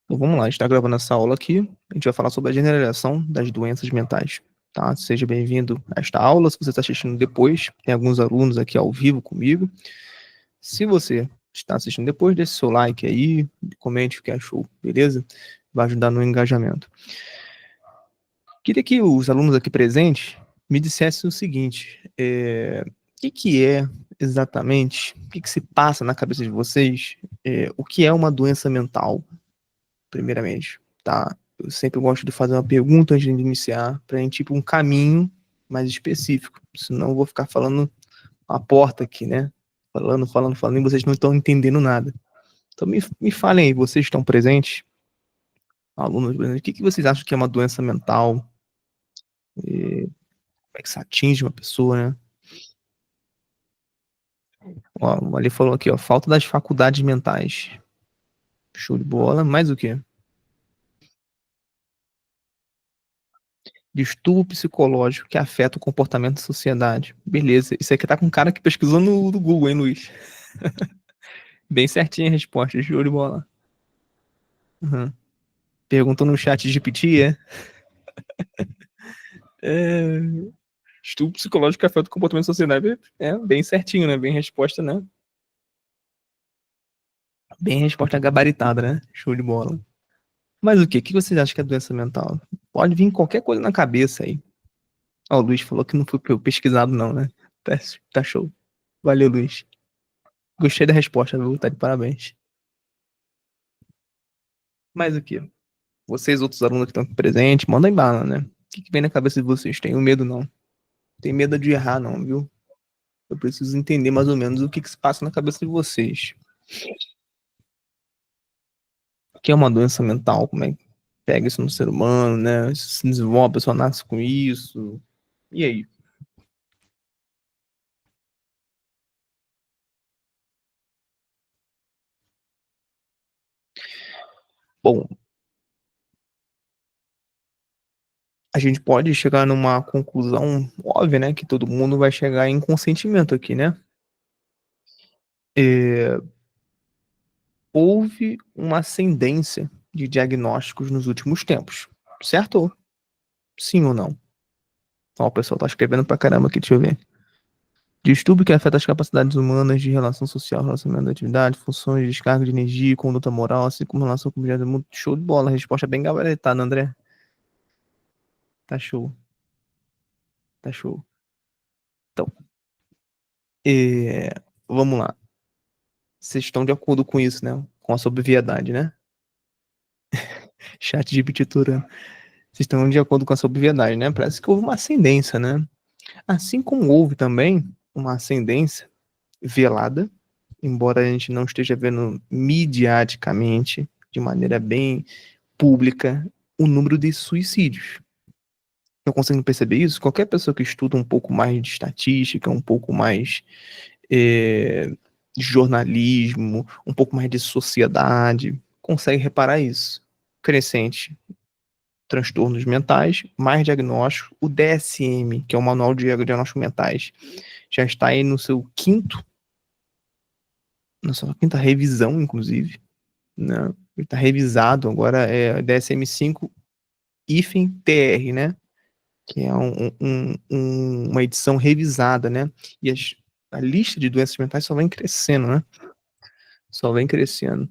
Então vamos lá, a gente está gravando essa aula aqui. A gente vai falar sobre a generalização das doenças mentais. Tá? Seja bem-vindo a esta aula. Se você está assistindo depois, tem alguns alunos aqui ao vivo comigo. Se você está assistindo depois, deixe seu like aí, comente o que achou, beleza? Vai ajudar no engajamento. Queria que os alunos aqui presentes me dissessem o seguinte: o que é exatamente, o que se passa na cabeça de vocês, o que é uma doença mental, primeiramente, tá? Eu sempre gosto de fazer uma pergunta antes de iniciar, para a gente ir para um caminho mais específico, senão eu vou ficar falando a porta aqui, né? Falando, e vocês não estão entendendo nada. Então me falem aí, vocês estão presentes, alunos presentes, o que vocês acham que é uma doença mental? Como é que isso atinge uma pessoa, né? Ó, ali falou aqui, ó, falta das faculdades mentais. Show de bola. Mais o quê? Distúrbio psicológico que afeta o comportamento da sociedade. Beleza. Isso aqui tá com um cara que pesquisou no Google, hein, Luiz? Bem certinho a resposta. Show de bola. Uhum. Perguntou no chat GPT, é? É... Distúrbio psicológico que afeta o comportamento da sociedade. É, bem certinho, né? Bem resposta, né? Bem resposta gabaritada, né? Show de bola. Mas o quê? O que vocês acham que é doença mental? Pode vir qualquer coisa na cabeça aí. Ó, o Luiz falou que não foi pesquisado, não, né? Tá show. Valeu, Luiz. Gostei da resposta, viu? Tá de parabéns. Mas o quê? Vocês, outros alunos que estão aqui presentes, mandem bala, né? O que vem na cabeça de vocês? Tenho medo, não. Tem medo de errar, não, viu? Eu preciso entender mais ou menos o que se passa na cabeça de vocês. O que é uma doença mental? Como é que pega isso no ser humano, né? Isso se desenvolve, a pessoa nasce com isso. E aí? Bom, a gente pode chegar numa conclusão óbvia, né? Que todo mundo vai chegar em consentimento aqui, né? É, houve uma ascendência de diagnósticos nos últimos tempos, certo? Sim ou não? Ó, o pessoal tá escrevendo pra caramba aqui, deixa eu ver. Distúrbio que afeta as capacidades humanas de relação social, relacionamento de atividade, funções, descarga de energia, conduta moral, assim como relação com objetos. Muito show de bola. A resposta é bem gabaritada, André. Tá show, tá show. Então, é, vamos lá. Vocês estão de acordo com isso, né? Com a sobreviadade, né? Chat de Biturano. Vocês estão de acordo com a sobreviadade, né? Parece que houve uma ascendência, né? Assim como houve também uma ascendência velada, embora a gente não esteja vendo midiaticamente, de maneira bem pública, o número de suicídios. Eu consigo perceber isso? Qualquer pessoa que estuda um pouco mais de estatística, um pouco mais de jornalismo, um pouco mais de sociedade, consegue reparar isso. Crescente transtornos mentais, mais diagnóstico. O DSM, que é o Manual de Diagnósticos Mentais, já está aí no seu na sua quinta revisão, inclusive, né? Ele está revisado, agora é DSM-5 TR, né? Que é uma edição revisada, né? E a lista de doenças mentais só vem crescendo, né? Só vem crescendo. O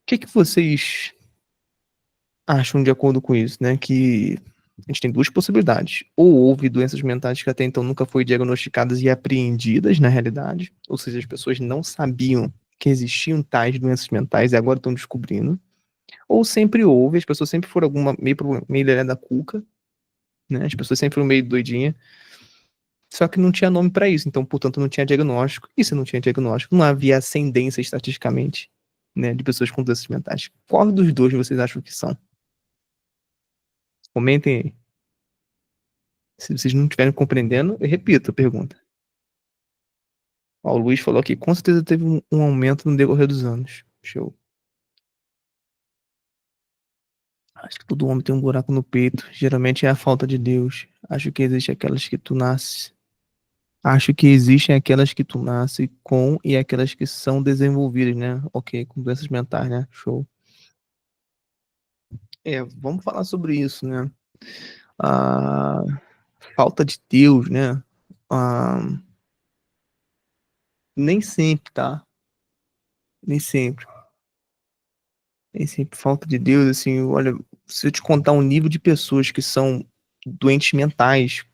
que vocês acham de acordo com isso, né? Que a gente tem duas possibilidades. Ou houve doenças mentais que até então nunca foram diagnosticadas e apreendidas na realidade, ou seja, as pessoas não sabiam que existiam tais doenças mentais e agora estão descobrindo. Ou sempre houve, as pessoas sempre foram meio lelé da cuca, né? As pessoas sempre foram meio doidinha, só que não tinha nome para isso, então, portanto, não tinha diagnóstico. E se não tinha diagnóstico, não havia ascendência estatisticamente, né, de pessoas com doenças mentais. Qual dos dois vocês acham que são? Comentem aí. Se vocês não estiverem compreendendo, eu repito a pergunta. Ó, o Luiz falou aqui, com certeza teve um aumento no decorrer dos anos. Show. Acho que todo homem tem um buraco no peito. Geralmente é a falta de Deus. Acho que existe aquelas que tu nasce. Acho que existem aquelas que tu nasce com e aquelas que são desenvolvidas, né? Ok, com doenças mentais, né? Show. Vamos falar sobre isso, né? A falta de Deus, né? Ah, nem sempre, tá? Nem sempre. Nem sempre falta de Deus, assim, olha, se eu te contar um nível de pessoas que são doentes mentais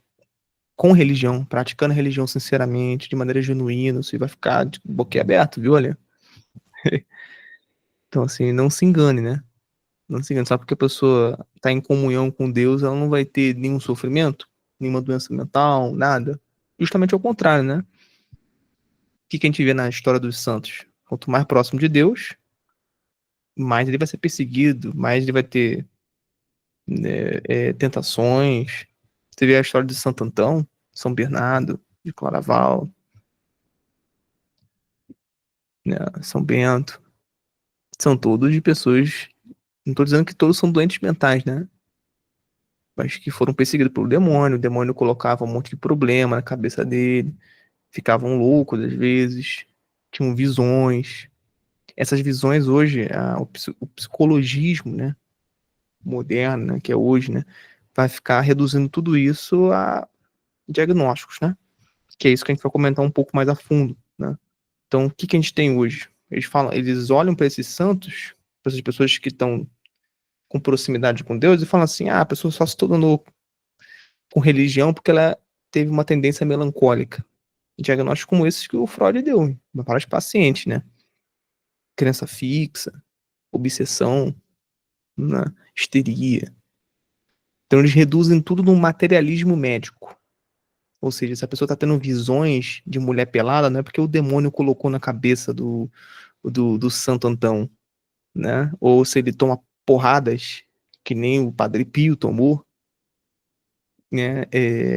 com religião, praticando religião sinceramente, de maneira genuína, você vai ficar de boquiaberto, viu, olha? Então, assim, não se engane, né? Não se engane, só porque a pessoa está em comunhão com Deus, ela não vai ter nenhum sofrimento, nenhuma doença mental, nada. Justamente ao contrário, né? O que a gente vê na história dos santos? Quanto mais próximo de Deus, mais ele vai ser perseguido, mais ele vai ter, né, tentações. Você vê a história de Santo Antão, São Bernardo, de Claraval, né, São Bento. São todos de pessoas. Não estou dizendo que todos são doentes mentais, né? Mas que foram perseguidos pelo demônio. O demônio colocava um monte de problema na cabeça dele. Ficavam loucos às vezes. Tinham visões. Essas visões hoje, o psicologismo, né? Moderno, né, que é hoje, né? Vai ficar reduzindo tudo isso a diagnósticos, né? Que é isso que a gente vai comentar um pouco mais a fundo, né? Então, o que a gente tem hoje? Eles falam, eles olham para esses santos, para essas pessoas que estão com proximidade com Deus e falam assim: ah, a pessoa só se tornou com religião porque ela teve uma tendência melancólica. Diagnósticos como esses que o Freud deu para os pacientes, né? Crença fixa, obsessão, né? Histeria. Então, eles reduzem tudo num materialismo médico. Ou seja, se a pessoa está tendo visões de mulher pelada, não é porque o demônio colocou na cabeça do Santo Antão, né? Ou se ele toma porradas, que nem o Padre Pio tomou, né?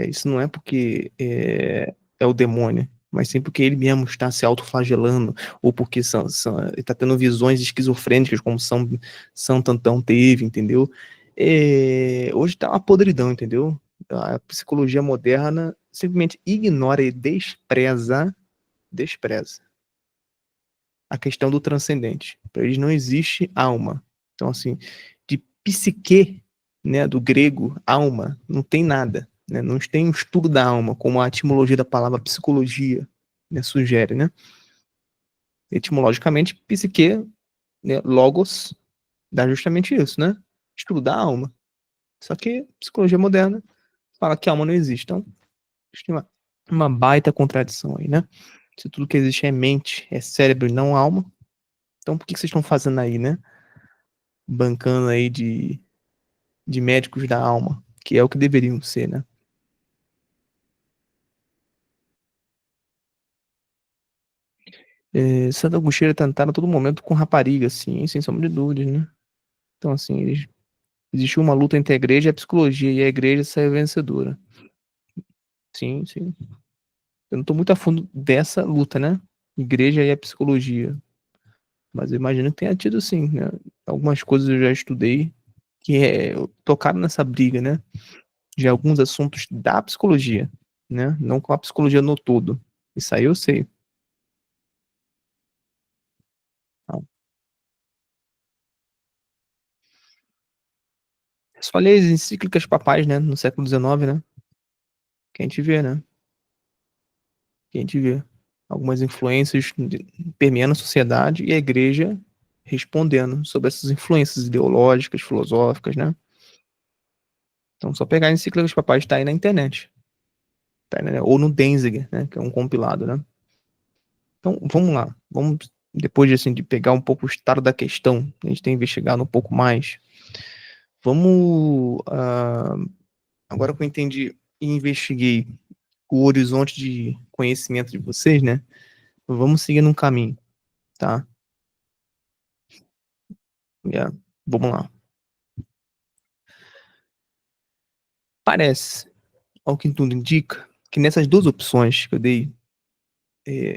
Isso não é porque é o demônio, mas sim porque ele mesmo está se autoflagelando, ou porque ele está tendo visões esquizofrênicas, como Santo Antão teve, entendeu? Hoje está uma podridão, entendeu? A psicologia moderna simplesmente ignora e despreza a questão do transcendente. Para eles não existe alma. Então, assim, de psique, né, do grego, alma, não tem nada. Né? Não tem um estudo da alma, como a etimologia da palavra psicologia, né, sugere. Né? Etimologicamente, psique, né, logos, dá justamente isso, né? Estudo da alma. Só que psicologia moderna fala que a alma não existe. Então, tem uma baita contradição aí, né? Se tudo que existe é mente, é cérebro e não alma, então por que vocês estão fazendo aí, né? Bancando aí de médicos da alma, que é o que deveriam ser, né? Santa Agostinho tentaram a todo momento com rapariga, assim, sem sombra de dúvidas, né? Então, assim, existiu uma luta entre a igreja e a psicologia, e a igreja saiu vencedora. Sim, sim. Eu não tô muito a fundo dessa luta, né? Igreja e a psicologia. Mas eu imagino que tenha tido, sim, né? Algumas coisas eu já estudei que tocaram nessa briga, né? De alguns assuntos da psicologia, né? Não com a psicologia no todo. Isso aí eu sei. Ah, só ler as encíclicas papais, né? No século XIX, né? Que a gente vê, né? Que a gente vê. Algumas influências permeando a sociedade e a igreja respondendo sobre essas influências ideológicas, filosóficas, né? Então, só pegar as encíclicas papais tá aí na internet. Tá aí, né? Ou no Denziger, né? Que é um compilado, né? Então, vamos lá. Vamos, depois de, assim, de pegar um pouco o estado da questão, a gente tem investigado um pouco mais. Vamos. Agora que eu entendi e investiguei o horizonte de conhecimento de vocês, né? Vamos seguir num caminho, tá? Yeah. Vamos lá. Parece, ao que tudo indica, que nessas duas opções que eu dei,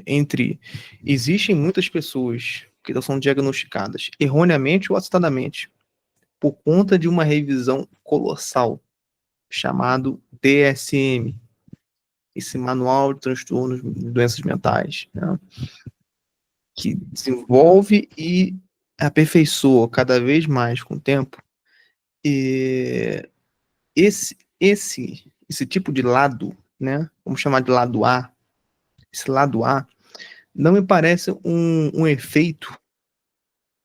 entre. Existem muitas pessoas que são diagnosticadas erroneamente ou acertadamente por conta de uma revisão colossal chamado DSM, esse Manual de Transtornos de Doenças Mentais, né? Que desenvolve e aperfeiçoa cada vez mais com o tempo E esse tipo de lado, né? Vamos chamar de lado A. Esse lado A não me parece um efeito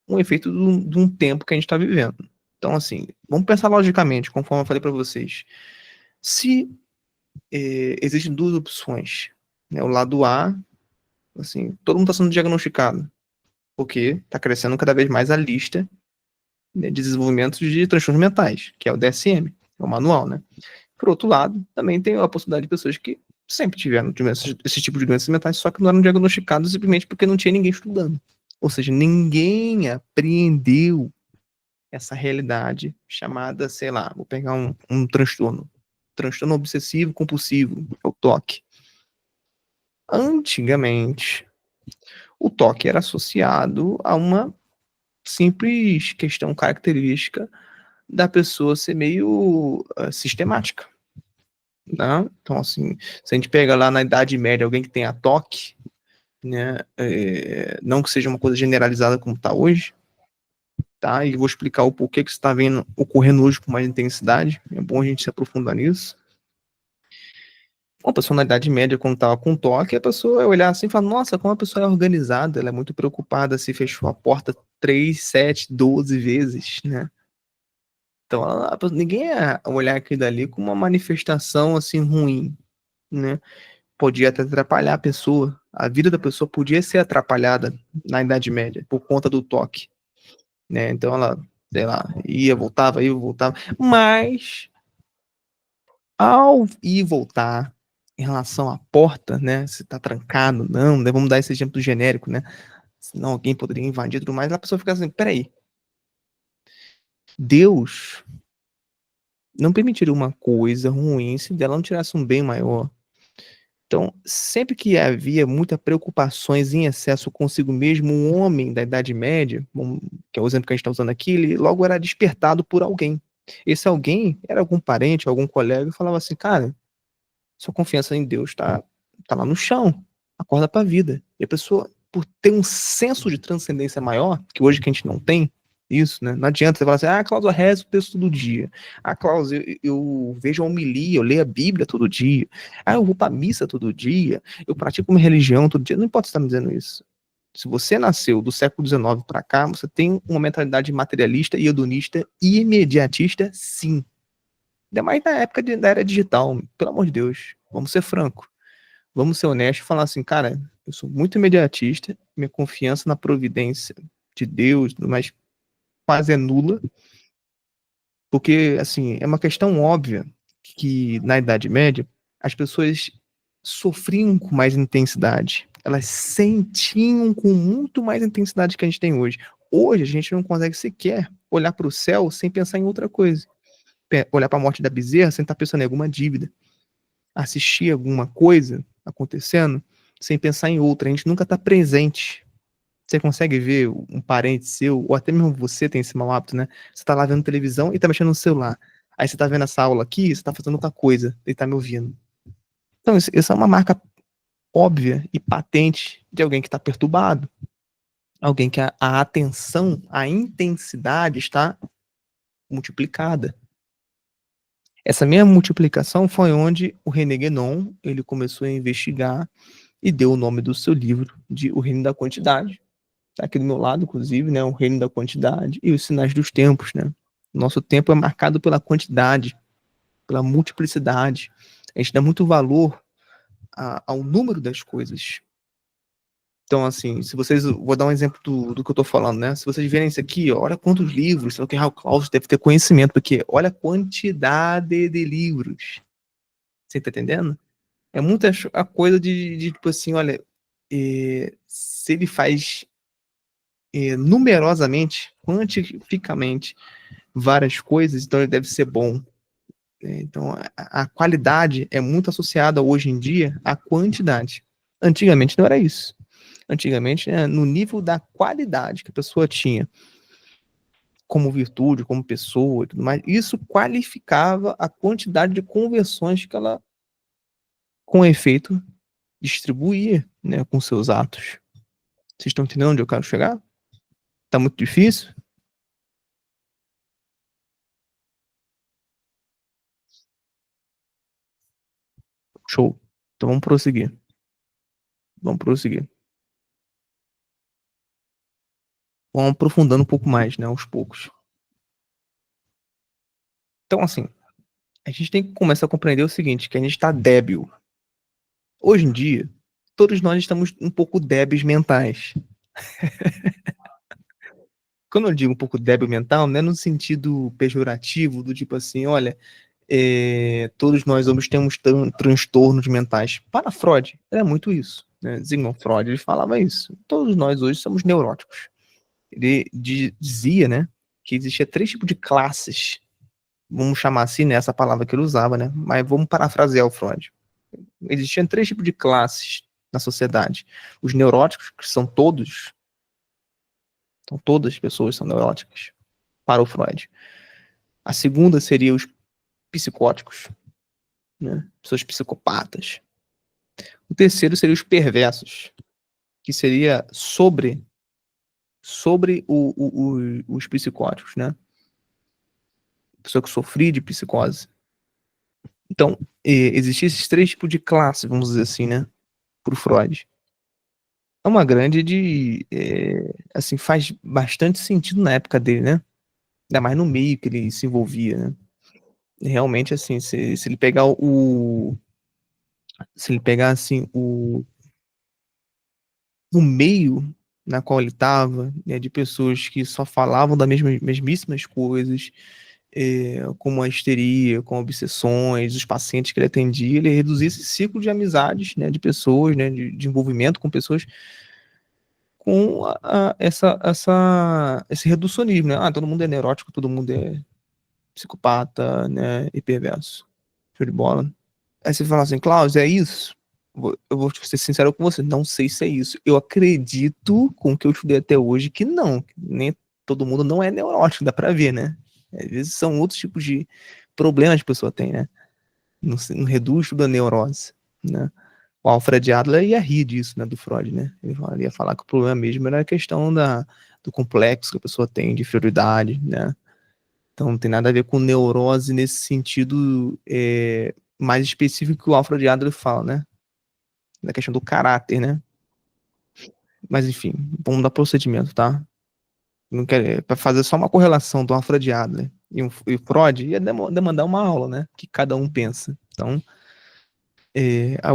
de um tempo que a gente está vivendo. Então, assim, vamos pensar logicamente, conforme eu falei para vocês. Se existem duas opções, né? O lado A, assim, todo mundo está sendo diagnosticado, porque está crescendo cada vez mais a lista, né, de desenvolvimento de transtornos mentais, que é o DSM, é o manual, né? Por outro lado, também tem a possibilidade de pessoas que sempre tiveram esse tipo de doenças mentais, só que não eram diagnosticadas simplesmente porque não tinha ninguém estudando. Ou seja, ninguém apreendeu essa realidade chamada, sei lá, vou pegar um transtorno obsessivo compulsivo, é o TOC. Antigamente, o TOC era associado a uma simples questão característica da pessoa ser meio sistemática, né? Então, assim, se a gente pega lá na Idade Média alguém que tenha TOC, né, não que seja uma coisa generalizada como está hoje, tá? E vou explicar o porquê que isso está vendo ocorrendo hoje com mais intensidade. É bom a gente se aprofundar nisso. Uma pessoa na Idade Média, quando estava com toque, a pessoa ia olhar assim e falar: nossa, como a pessoa é organizada, ela é muito preocupada se fechou a porta 3, 7, 12 vezes, né? Então, ninguém ia olhar aquilo dali como uma manifestação assim ruim, né? Podia até atrapalhar a pessoa. A vida da pessoa podia ser atrapalhada na Idade Média por conta do toque, né? Então ela, sei lá, ia, voltava, mas ao ir e voltar em relação à porta, né, se tá trancado, não, né, vamos dar esse exemplo genérico, né, senão alguém poderia invadir e tudo mais, a pessoa fica assim, peraí, Deus não permitiria uma coisa ruim se dela não tirasse um bem maior. Então, sempre que havia muitas preocupações em excesso consigo mesmo, um homem da Idade Média, que é o exemplo que a gente está usando aqui, ele logo era despertado por alguém. Esse alguém era algum parente, algum colega, e falava assim, cara, sua confiança em Deus tá lá no chão, acorda para a vida. E a pessoa, por ter um senso de transcendência maior, que hoje que a gente não tem, isso, né? Não adianta você falar assim, Cláudio, eu rezo o texto todo dia. Cláudio, eu vejo a homilia, eu leio a Bíblia todo dia. Eu vou pra missa todo dia, eu pratico uma religião todo dia. Não importa se você tá me dizendo isso. Se você nasceu do século XIX para cá, você tem uma mentalidade materialista e hedonista e imediatista, sim. Ainda mais na época da era digital, pelo amor de Deus. Vamos ser franco. Vamos ser honestos e falar assim, cara, eu sou muito imediatista, minha confiança na providência de Deus, mas quase é nula, porque, assim, é uma questão óbvia que na Idade Média as pessoas sofriam com mais intensidade. Elas sentiam com muito mais intensidade que a gente tem hoje. Hoje a gente não consegue sequer olhar para o céu sem pensar em outra coisa. Olhar para a morte da bezerra sem estar pensando em alguma dívida. Assistir alguma coisa acontecendo sem pensar em outra. A gente nunca está presente. Você consegue ver um parente seu, ou até mesmo você tem esse mau hábito, né? Você está lá vendo televisão e está mexendo no celular. Aí você está vendo essa aula aqui, você está fazendo outra coisa e está me ouvindo. Então, isso é uma marca óbvia e patente de alguém que está perturbado. Alguém que a atenção, a intensidade está multiplicada. Essa mesma multiplicação foi onde o René Guénon ele começou a investigar e deu o nome do seu livro de O Reino da Quantidade. Está aqui do meu lado, inclusive, né? O Reino da Quantidade e os Sinais dos Tempos, né? Nosso tempo é marcado pela quantidade, pela multiplicidade. A gente dá muito valor ao número das coisas. Então, assim, se vocês. Vou dar um exemplo do que eu tô falando, né? Se vocês verem isso aqui, ó, olha quantos livros, o que o Klaus deve ter conhecimento, porque olha a quantidade de livros. Você tá entendendo? É muita a coisa de tipo assim, olha, se ele faz numerosamente, quantificamente, várias coisas, então ele deve ser bom. Então, a qualidade é muito associada hoje em dia à quantidade. Antigamente não era isso. Antigamente, né, no nível da qualidade que a pessoa tinha, como virtude, como pessoa e tudo mais, isso qualificava a quantidade de conversões que ela, com efeito, distribuía, né, com seus atos. Vocês estão entendendo onde eu quero chegar? Tá muito difícil? Show. Então vamos prosseguir. Vamos prosseguir. Vamos aprofundando um pouco mais, né, aos poucos. Então, assim, a gente tem que começar a compreender o seguinte, que a gente está débil. Hoje em dia, todos nós estamos um pouco débeis mentais. Quando eu digo um pouco débil mental, não é no sentido pejorativo, do tipo assim, olha, todos nós homens temos transtornos mentais. Para Freud, era muito isso. Né? Sigmund Freud ele falava isso. Todos nós hoje somos neuróticos. Ele dizia, né, que existia 3 tipos de classes, vamos chamar assim, né, essa palavra que ele usava, né, mas vamos parafrasear o Freud. Existiam 3 tipos de classes na sociedade. Os neuróticos, que são todos, então todas as pessoas são neuróticas, para o Freud. A segunda seria os psicóticos, né, pessoas psicopatas. O terceiro seria os perversos, que seria sobre os psicóticos, né? Pessoa que sofria de psicose. Então, existiam esses 3 tipos de classe, vamos dizer assim, né? Pro Freud. É uma grande assim, faz bastante sentido na época dele, né? Ainda mais no meio que ele se envolvia, né? Realmente, assim, se ele pegar se ele pegar, assim, o meio na qual ele estava, né, de pessoas que só falavam das mesmíssimas coisas, como a histeria, com obsessões, os pacientes que ele atendia, ele reduzia esse ciclo de amizades, né, de pessoas, né, de envolvimento com pessoas, com esse reducionismo, né? Ah, todo mundo é neurótico, todo mundo é psicopata, né, e perverso. Show de bola. Aí você fala assim, Klaus, é isso? Eu vou ser sincero com você, não sei se é isso. Eu acredito, com o que eu estudei até hoje, que não. Nem todo mundo não é neurótico, dá pra ver, né? Às vezes são outros tipos de problemas que a pessoa tem, né? Não reduz tudo a neurose, né? O Alfred Adler ia rir disso, né, do Freud, né? Ele ia falar que o problema mesmo era a questão do complexo que a pessoa tem de inferioridade, né? Então não tem nada a ver com neurose nesse sentido mais específico que o Alfred Adler fala, né? Da questão do caráter, né? Mas enfim, vamos dar procedimento, tá? Não quero, para fazer só uma correlação do Alfred Adler e o Freud, ia demandar uma aula, né? Que cada um pensa. Então,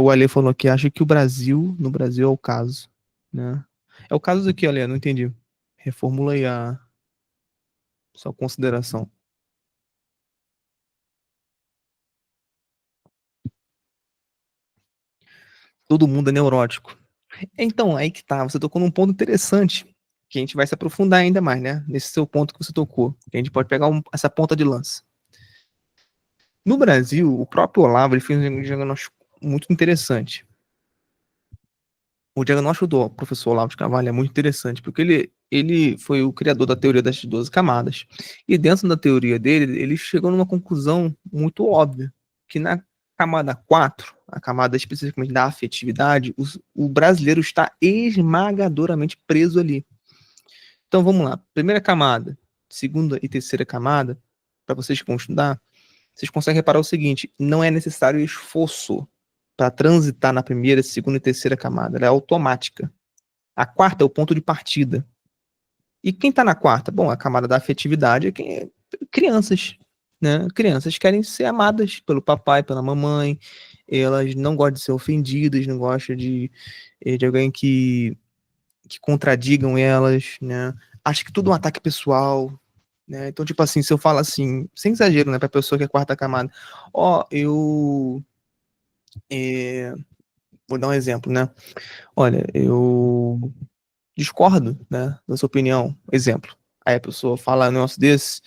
o Ale falou que acha que no Brasil é o caso, né? É o caso do que, Ale? Não entendi. Reformula aí a sua consideração. Todo mundo é neurótico. Então, aí que tá, você tocou num ponto interessante, que a gente vai se aprofundar ainda mais, né? Nesse seu ponto que você tocou. Que a gente pode pegar essa ponta de lança. No Brasil, o próprio Olavo ele fez um diagnóstico muito interessante. O diagnóstico do professor Olavo de Carvalho é muito interessante, porque ele foi o criador da teoria das 12 camadas. E dentro da teoria dele, ele chegou numa conclusão muito óbvia, que na camada 4, a camada especificamente da afetividade, o brasileiro está esmagadoramente preso ali. Então vamos lá. Primeira camada, segunda e terceira camada, para vocês que vão estudar, vocês conseguem reparar o seguinte: não é necessário esforço para transitar na primeira, segunda e terceira camada, ela é automática. A quarta é o ponto de partida. E quem está na quarta? Bom, a camada da afetividade é quem é crianças, né? Crianças querem ser amadas pelo papai, pela mamãe, elas não gostam de ser ofendidas, não gostam de alguém que contradigam elas, né? Acho que tudo é um ataque pessoal, né? Então, tipo assim, se eu falo assim, sem exagero, né, pra pessoa que é quarta camada, eu vou dar um exemplo, né? Olha, eu discordo, né, da sua opinião, exemplo. Aí a pessoa fala um negócio desse,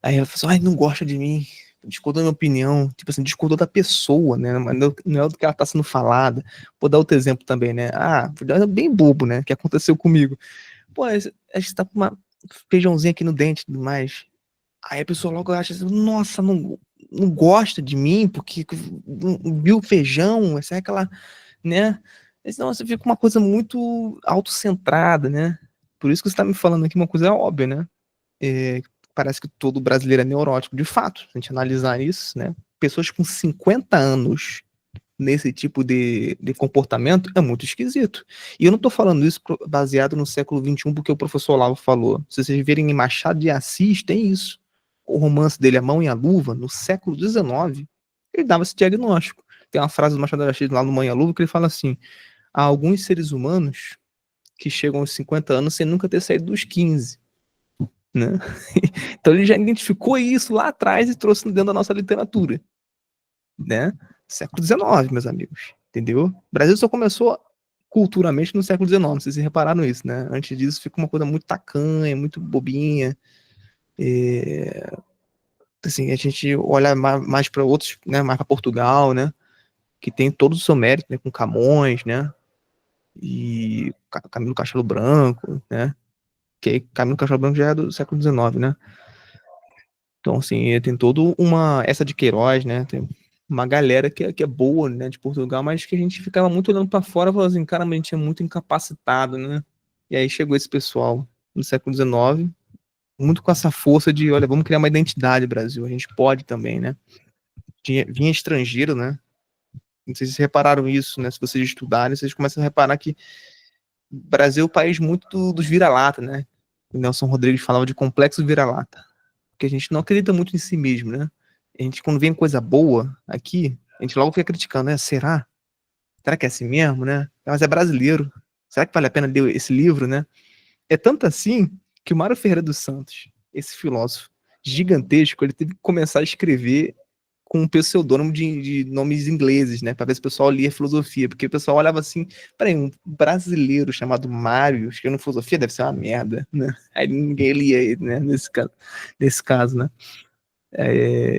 aí ela fala assim, ai, não gosta de mim, discordou da minha opinião, tipo assim, discordou da pessoa, né, mas não é do que ela tá sendo falada. Vou dar outro exemplo também, né, vou dar um bem bobo, né, que aconteceu comigo. Pô, a gente tá com uma feijãozinho aqui no dente e tudo mais. Aí a pessoa logo acha assim, nossa, não gosta de mim porque não viu o feijão, essa é aquela, né? Senão você fica uma coisa muito autocentrada, né? Por isso que você tá me falando aqui uma coisa óbvia, né? Parece que todo brasileiro é neurótico, de fato, se a gente analisar isso, né? Pessoas com 50 anos nesse tipo de comportamento é muito esquisito. E eu não estou falando isso baseado no século XXI, porque o professor Olavo falou. Se vocês verem em Machado de Assis, tem isso. O romance dele, A Mão e a Luva, no século XIX, ele dava esse diagnóstico. Tem uma frase do Machado de Assis lá no Mão e a Luva que ele fala assim: há alguns seres humanos que chegam aos 50 anos sem nunca ter saído dos 15. Né? Então ele já identificou isso lá atrás e trouxe dentro da nossa literatura. Né? Século XIX, meus amigos. Entendeu? O Brasil só começou culturalmente no século XIX, não sei se vocês repararam isso, né? Antes disso fica uma coisa muito tacanha, muito bobinha. Assim, a gente olha mais para outros, né? Mais para Portugal, né? Que tem todo o seu mérito, né? Com Camões, né? E Camilo Castelo Branco, né? Que Camilo Castelo Branco já é do século XIX, né? Então, assim, tem todo uma... Essa de Queiroz, né? Tem uma galera que é boa, né? De Portugal, mas que a gente ficava muito olhando para fora e falando assim, cara, mas a gente é muito incapacitado, né? E aí chegou esse pessoal no século XIX, muito com essa força de, olha, vamos criar uma identidade, Brasil. A gente pode também, né? Vinha estrangeiro, né? Não sei se vocês repararam isso, né? Se vocês estudarem, vocês começam a reparar que o Brasil é o país muito dos vira-lata, né? O Nelson Rodrigues falava de complexo vira-lata. Porque a gente não acredita muito em si mesmo, né? A gente, quando vem coisa boa aqui, a gente logo fica criticando, né? Será? Será que é assim mesmo, né? Mas é brasileiro. Será que vale a pena ler esse livro, né? É tanto assim que o Mário Ferreira dos Santos, esse filósofo gigantesco, ele teve que começar a escrever com um pseudônimo de nomes ingleses, né? Para ver se o pessoal lia filosofia. Porque o pessoal olhava assim, peraí, um brasileiro chamado Mário escrevendo filosofia deve ser uma merda, né? Aí ninguém lia ele, né? Nesse caso, né?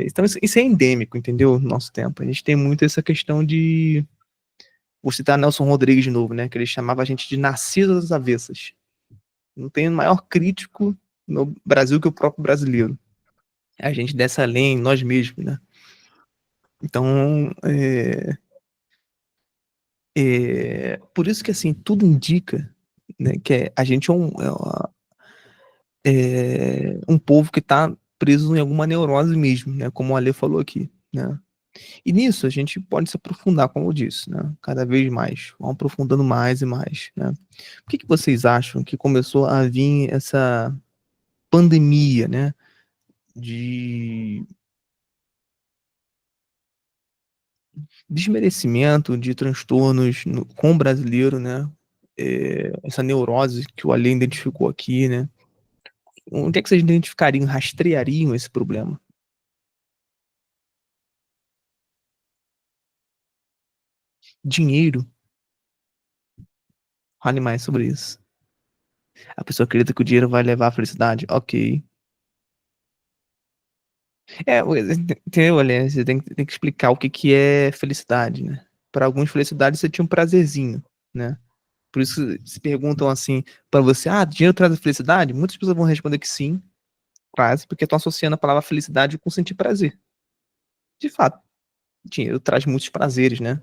Então isso é endêmico, entendeu? No nosso tempo. A gente tem muito essa questão de... Vou citar Nelson Rodrigues de novo, né? Que ele chamava a gente de nascido das avessas. Não tem maior crítico no Brasil que o próprio brasileiro. A gente desce além, nós mesmos, né? Então, por isso que, assim, tudo indica, né, que a gente é um povo que está preso em alguma neurose mesmo, né? Como o Ale falou aqui, né? E nisso a gente pode se aprofundar, como eu disse, né? Cada vez mais, vamos aprofundando mais e mais, né? Por que vocês acham que começou a vir essa pandemia, né? De desmerecimento, de transtornos com o brasileiro, né? Essa neurose que o Ale identificou aqui, né? Onde é que vocês identificariam, rastreariam esse problema? Dinheiro. Fale mais sobre isso. A pessoa acredita que o dinheiro vai levar à felicidade. Ok. Entendeu, Ale? Você tem que explicar o que é felicidade, né? Para alguns, felicidade você tinha um prazerzinho, né? Por isso se perguntam assim para você, dinheiro traz a felicidade? Muitas pessoas vão responder que sim, quase, porque estão associando a palavra felicidade com sentir prazer. De fato, dinheiro traz muitos prazeres, né?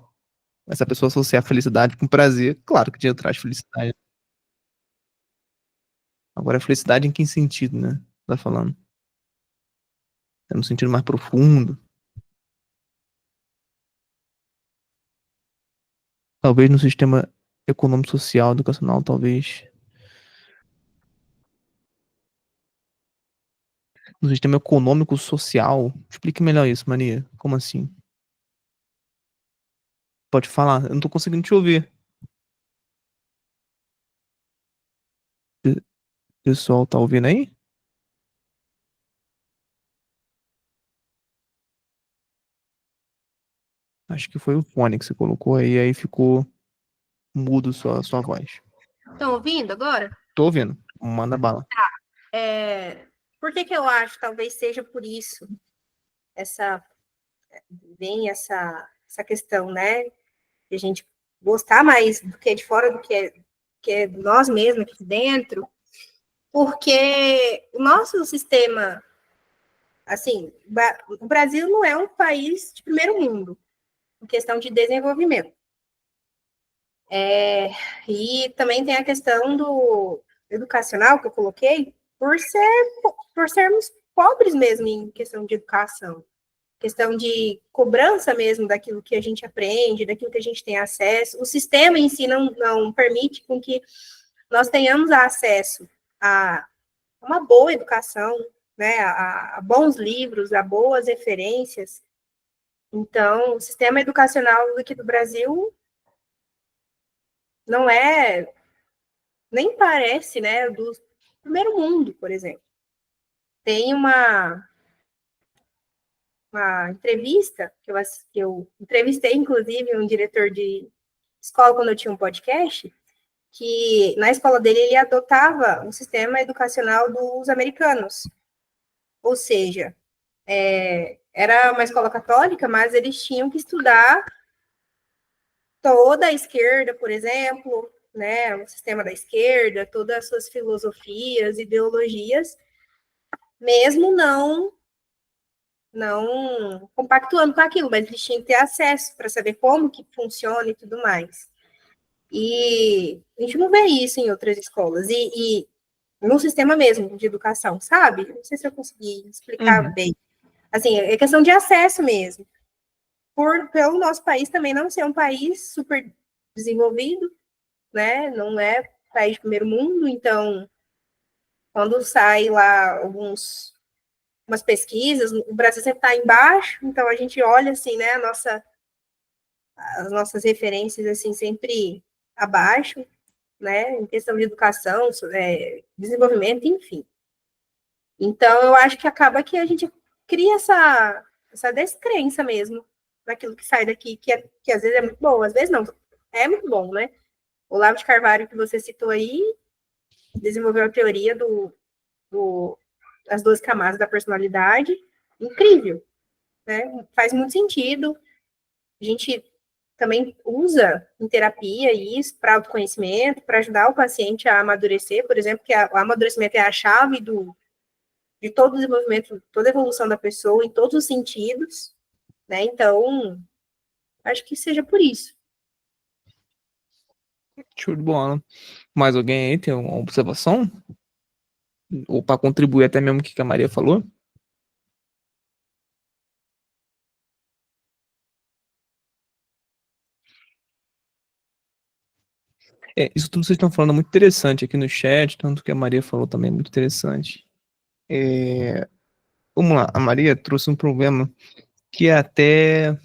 Mas se a pessoa associar felicidade com prazer, claro que dinheiro traz felicidade. Agora, felicidade em que sentido, né? Tá falando? É no sentido mais profundo. Talvez no sistema econômico, social, educacional, talvez. No sistema econômico, social. Explique melhor isso, Maria. Como assim? Pode falar. Eu não tô conseguindo te ouvir. Pessoal, tá ouvindo aí? Acho que foi o fone que você colocou aí ficou mudo sua voz. Estão ouvindo agora? Tô ouvindo. Manda bala. É, por que eu acho? Talvez seja por isso essa vem essa questão, né? De a gente gostar mais do que é de fora do que é nós mesmos aqui dentro, porque o nosso sistema, assim, o Brasil não é um país de primeiro mundo em questão de desenvolvimento. E também tem a questão do educacional que eu coloquei, por sermos pobres mesmo em questão de educação. questão de cobrança mesmo daquilo que a gente aprende, daquilo que a gente tem acesso. O sistema em si não permite com que nós tenhamos acesso a uma boa educação, né, a bons livros, a boas referências. Então, o sistema educacional aqui do Brasil não é, nem parece, né, do primeiro mundo, por exemplo. Tem uma entrevista, que eu entrevistei, inclusive, um diretor de escola quando eu tinha um podcast, que na escola dele ele adotava um sistema educacional dos americanos. Ou seja, era uma escola católica, mas eles tinham que estudar toda a esquerda, por exemplo, né, o sistema da esquerda, todas as suas filosofias, ideologias, mesmo não compactuando com aquilo, mas eles tinham que ter acesso para saber como que funciona e tudo mais. E a gente não vê isso em outras escolas. E no sistema mesmo de educação, sabe? Não sei se eu consegui explicar bem. Assim, é questão de acesso mesmo. Pelo nosso país também não ser um país super desenvolvido, né? Não é país de primeiro mundo, então, quando sai lá umas pesquisas, o Brasil sempre está embaixo, então a gente olha assim, né, as nossas referências assim sempre abaixo, né, em questão de educação, desenvolvimento, enfim. Então eu acho que acaba que a gente cria essa descrença mesmo daquilo que sai daqui, que às vezes é muito bom, às vezes não, é muito bom, né? O Olavo de Carvalho que você citou aí desenvolveu a teoria das duas camadas da personalidade, incrível, né? Faz muito sentido. A gente também usa em terapia isso para autoconhecimento, para ajudar o paciente a amadurecer, por exemplo, que o amadurecimento é a chave de todo o desenvolvimento, toda a evolução da pessoa, em todos os sentidos, né? Então, acho que seja por isso. Show de bola. Mais alguém aí tem alguma observação? Ou para contribuir até mesmo o que a Maria falou? Isso tudo que vocês estão falando é muito interessante aqui no chat, tanto que a Maria falou também é muito interessante. Vamos lá, a Maria trouxe um problema que é até,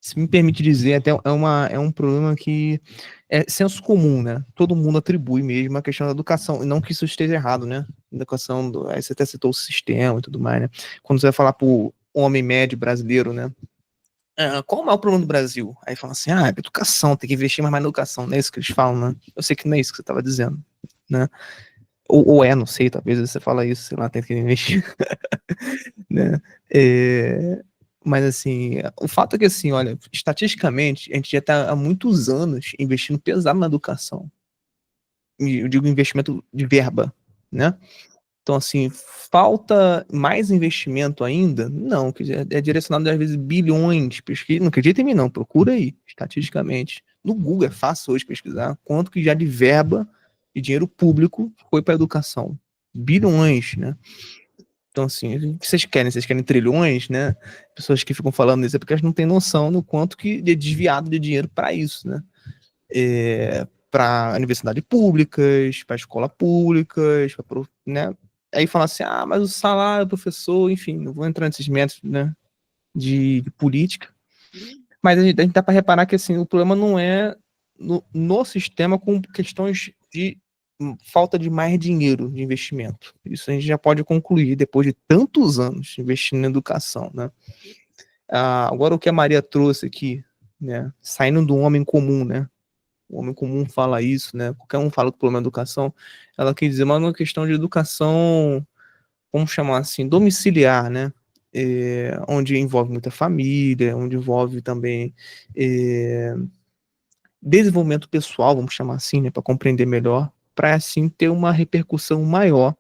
se me permite dizer, até é um problema que é senso comum, né? Todo mundo atribui mesmo a questão da educação, e não que isso esteja errado, né? Educação, aí você até citou o sistema e tudo mais, né? Quando você vai falar pro homem médio brasileiro, né? Qual é o maior problema do Brasil? Aí fala assim, educação, tem que investir mais na educação, não é isso que eles falam, né? Eu sei que não é isso que você estava dizendo, né? Ou não sei, talvez você fala isso, sei lá, tem que investir, né? Mas assim, o fato é que assim, olha, estatisticamente, a gente já está há muitos anos investindo pesado na educação. Eu digo investimento de verba, né? Então, assim, falta mais investimento ainda? Não, que é direcionado às vezes bilhões. Pesquisa, não acredita em mim, não. Procura aí, estatisticamente. No Google é fácil hoje pesquisar quanto que já de verba de dinheiro público foi para a educação. Bilhões, né? Então, assim, o que vocês querem? Vocês querem trilhões, né? Pessoas que ficam falando isso é porque elas não têm noção do quanto que é desviado de dinheiro para isso, né? Para universidades públicas, para escolas públicas, né? Aí fala assim, mas o salário, professor, enfim, não vou entrar nesses métodos, né, de política. Mas a gente dá para reparar que assim, o problema não é no sistema com questões de falta de mais dinheiro de investimento. Isso a gente já pode concluir depois de tantos anos investindo na educação, né? Agora o que a Maria trouxe aqui, né, saindo do homem comum, né? O homem comum fala isso, né? Qualquer um fala que o problema é educação. Ela quer dizer, mas é uma questão de educação, vamos chamar assim, domiciliar, né? Onde envolve muita família, onde envolve também desenvolvimento pessoal, vamos chamar assim, né? Para compreender melhor, para assim ter uma repercussão maior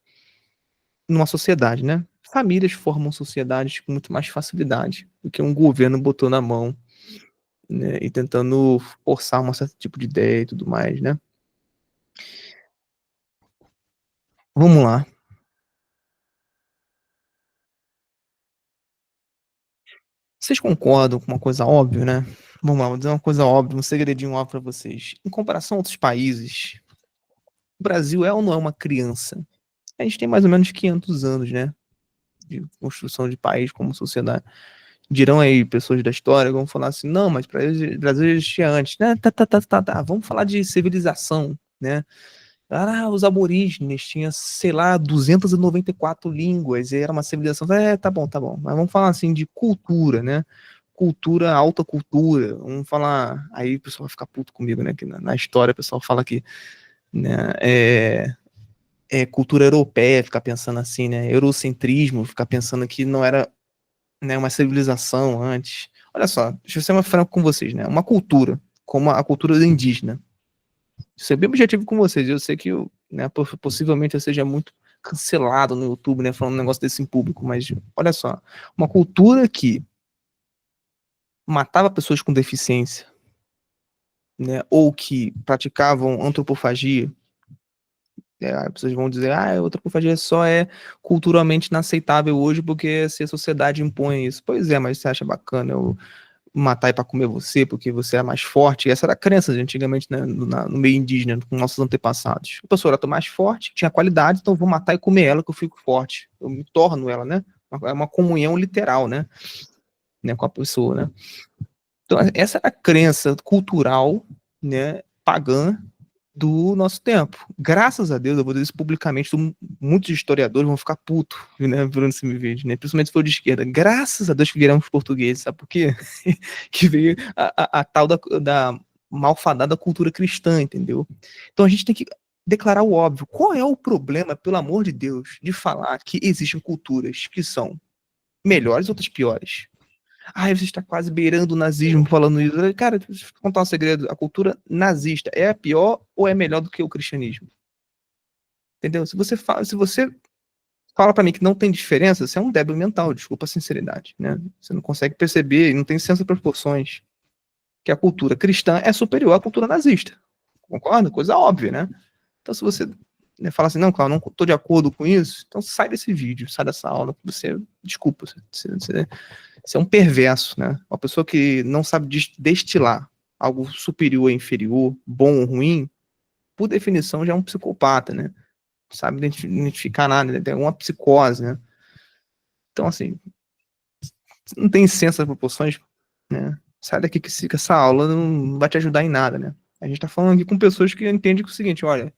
numa sociedade, né? Famílias formam sociedades com muito mais facilidade do que um governo botou na mão, né? E tentando forçar um certo tipo de ideia e tudo mais, né? Vamos lá. Vocês concordam com uma coisa óbvia, né? Vamos lá, vou dizer uma coisa óbvia, um segredinho óbvio para vocês. Em comparação a outros países, o Brasil é ou não é uma criança? A gente tem mais ou menos 500 anos, né? De construção de país como sociedade. Dirão aí pessoas da história, vão falar assim, não, mas o Brasil existia antes, né? Tá. Vamos falar de civilização, né? Os aborígenes tinham, sei lá, 294 línguas, e era uma civilização. Tá bom. Mas vamos falar assim de cultura, né? Cultura, alta cultura. Vamos falar. Aí o pessoal vai ficar puto comigo, né? Que na história o pessoal fala que, né, cultura europeia, ficar pensando assim, né? Eurocentrismo, ficar pensando que não era, né, uma civilização antes. Olha só, deixa eu ser mais franco com vocês, né? Uma cultura, como a cultura indígena. Ser bem objetivo com vocês. Eu sei que né, possivelmente eu seja muito cancelado no YouTube, né, falando um negócio desse em público, mas olha só, uma cultura que matava pessoas com deficiência, né, ou que praticavam antropofagia, as pessoas vão dizer, a antropofagia só é culturalmente inaceitável hoje porque se a sociedade impõe isso. Pois é, mas você acha bacana eu matar para comer você, porque você é mais forte. E essa era a crença de antigamente, né, no meio indígena, com nossos antepassados. A pessoa era mais forte, tinha qualidade, então eu vou matar e comer ela que eu fico forte. Eu me torno ela, né? É uma comunhão literal, né? Com a pessoa, né? Então, essa era a crença cultural, né, pagã do nosso tempo. Graças a Deus, eu vou dizer isso publicamente, muitos historiadores vão ficar putos, né, vendo esse vídeo, né, principalmente se for de esquerda. Graças a Deus que viramos portugueses, sabe por quê? Que veio a tal da malfadada cultura cristã, entendeu? Então a gente tem que declarar o óbvio. Qual é o problema, pelo amor de Deus, de falar que existem culturas que são melhores e outras piores? Você está quase beirando o nazismo falando isso. Cara, deixa eu contar um segredo. A cultura nazista é a pior ou é melhor do que o cristianismo? Entendeu? Se você fala para mim que não tem diferença, você é um débil mental, desculpa a sinceridade, né? Você não consegue perceber, não tem senso de proporções. Que a cultura cristã é superior à cultura nazista. Concorda? Coisa óbvia, né? Então, se você, né, fala assim, não, Cláudio, não estou de acordo com isso, então sai desse vídeo, sai dessa aula, desculpa, você é um perverso, né? Uma pessoa que não sabe destilar algo superior e inferior, bom ou ruim, por definição já é um psicopata, né? Não sabe identificar nada, né? Tem uma psicose, né? Então, assim, não tem senso das proporções, né? Sai daqui que essa aula não vai te ajudar em nada, né? A gente tá falando aqui com pessoas que entendem que é o seguinte, olha,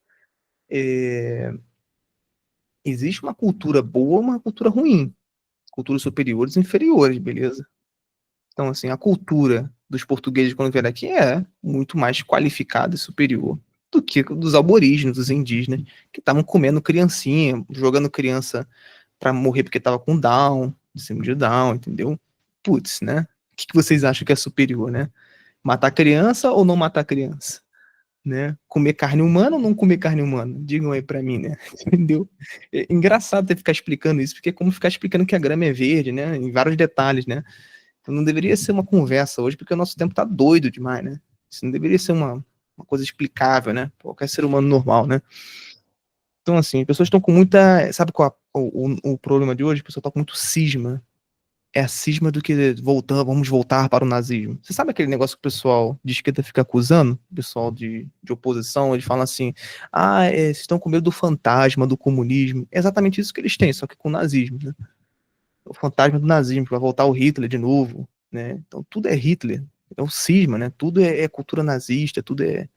existe uma cultura boa e uma cultura ruim. Culturas superiores e inferiores, beleza? Então, assim, a cultura dos portugueses quando vieram aqui é muito mais qualificada e superior do que dos aborígenes, dos indígenas, que estavam comendo criancinha, jogando criança para morrer porque tava com Down, síndrome de Down, entendeu? Putz, né? O que vocês acham que é superior, né? Matar criança ou não matar criança? Né? Comer carne humana ou não comer carne humana? Digam aí pra mim, né? Entendeu? É engraçado ter que ficar explicando isso, porque é como ficar explicando que a grama é verde, né? Em vários detalhes, né? Então não deveria ser uma conversa hoje, porque o nosso tempo tá doido demais, né? Isso não deveria ser uma coisa explicável, né? Qualquer ser humano normal, né? Então, assim, as pessoas estão com muita. Sabe qual é o problema de hoje? As pessoas estão com muito cisma. É a cisma do que vamos voltar para o nazismo. Você sabe aquele negócio que o pessoal de esquerda fica acusando? O pessoal de oposição, eles falam assim: vocês estão com medo do fantasma do comunismo. É exatamente isso que eles têm, só que com o nazismo, né? O fantasma do nazismo, que vai voltar o Hitler de novo, né? Então tudo é Hitler, é o cisma, né? Tudo é cultura nazista, tudo é,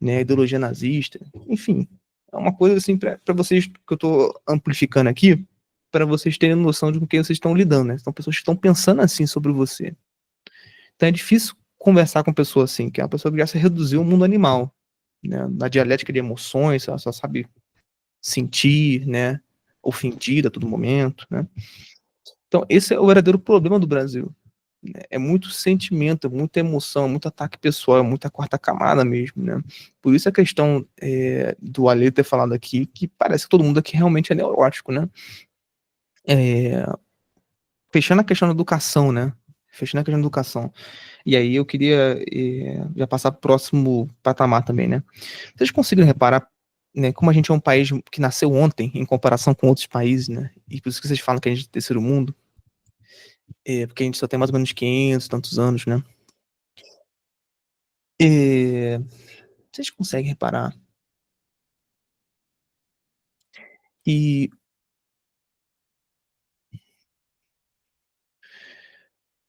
né, ideologia nazista, enfim. É uma coisa assim para vocês que eu estou amplificando aqui, para vocês terem noção de com quem vocês estão lidando, né? São pessoas que estão pensando assim sobre você. Então é difícil conversar com pessoa assim, que é uma pessoa que já se reduziu ao mundo animal, né? Na dialética de emoções, ela só sabe sentir, né? Ofendida a todo momento, né? Então esse é o verdadeiro problema do Brasil. É muito sentimento, muita emoção, muito ataque pessoal, muita quarta camada mesmo, né? Por isso a questão do Ale ter falado aqui, que parece que todo mundo aqui realmente é neurótico, né? Fechando a questão da educação, né? Fechando a questão da educação. E aí eu queria já passar para o próximo patamar também, né? Vocês conseguiram reparar, né, como a gente é um país que nasceu ontem, em comparação com outros países, né? E por isso que vocês falam que a gente é terceiro mundo. porque a gente só tem mais ou menos 500 e tantos anos, né? É, vocês conseguem reparar que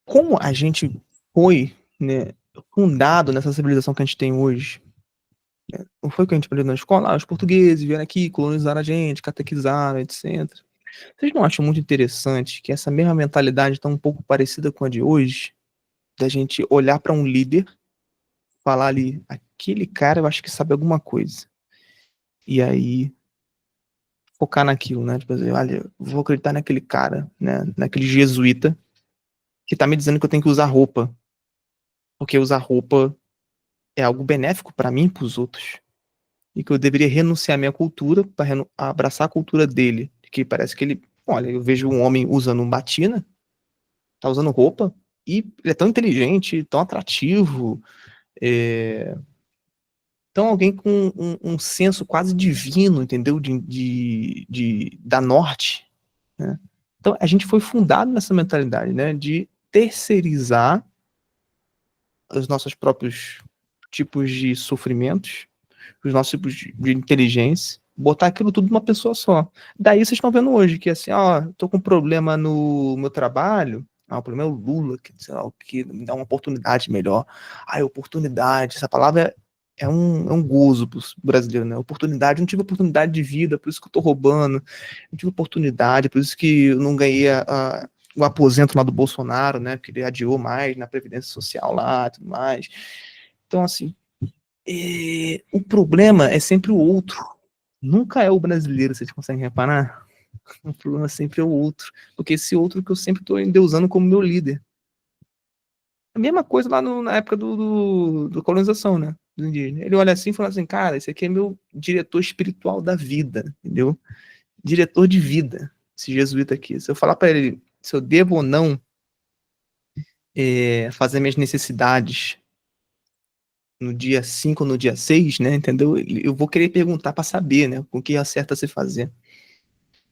como a gente foi, né, fundado nessa civilização que a gente tem hoje, né? Não foi o que a gente aprendeu na escola, os portugueses vieram aqui, colonizaram a gente, catequizaram, etc. Vocês não acham muito interessante que essa mesma mentalidade está um pouco parecida com a de hoje? Da gente olhar para um líder, falar ali, aquele cara eu acho que sabe alguma coisa. E aí focar naquilo, né? Tipo assim, olha, vou acreditar naquele cara, né? Naquele jesuíta que tá me dizendo que eu tenho que usar roupa, porque usar roupa é algo benéfico para mim e para os outros. E que eu deveria renunciar à minha cultura para abraçar a cultura dele. Que parece que ele, olha, eu vejo um homem usando um batina, tá usando roupa, e ele é tão inteligente, tão atrativo, então alguém com um senso quase divino, entendeu? Da norte, né? Então a gente foi fundado nessa mentalidade, né? De terceirizar os nossos próprios tipos de sofrimentos, os nossos tipos de inteligência, botar aquilo tudo numa pessoa só. Daí vocês estão vendo hoje que assim, ó, tô com um problema no meu trabalho. Ah, o problema é o Lula, que, sei lá, o que me dá uma oportunidade melhor. Ah, oportunidade, essa palavra é um gozo pro brasileiro, né? Oportunidade, eu não tive oportunidade de vida, por isso que eu tô roubando. Não tive oportunidade, por isso que eu não ganhei o aposento lá do Bolsonaro, né? Porque ele adiou mais na Previdência Social lá, tudo mais. Então, assim, o problema é sempre o outro. Nunca é o brasileiro, vocês conseguem reparar? O problema sempre é o outro. Porque esse outro que eu sempre estou endeusando como meu líder. A mesma coisa lá na época do colonização, né? Do indígena. Ele olha assim e fala assim, cara, esse aqui é meu diretor espiritual da vida, entendeu? Diretor de vida, esse jesuíta aqui. Se eu falar para ele se eu devo ou não fazer minhas necessidades no dia 5 ou no dia 6, né, entendeu? Eu vou querer perguntar para saber, né, o que acerta se fazer.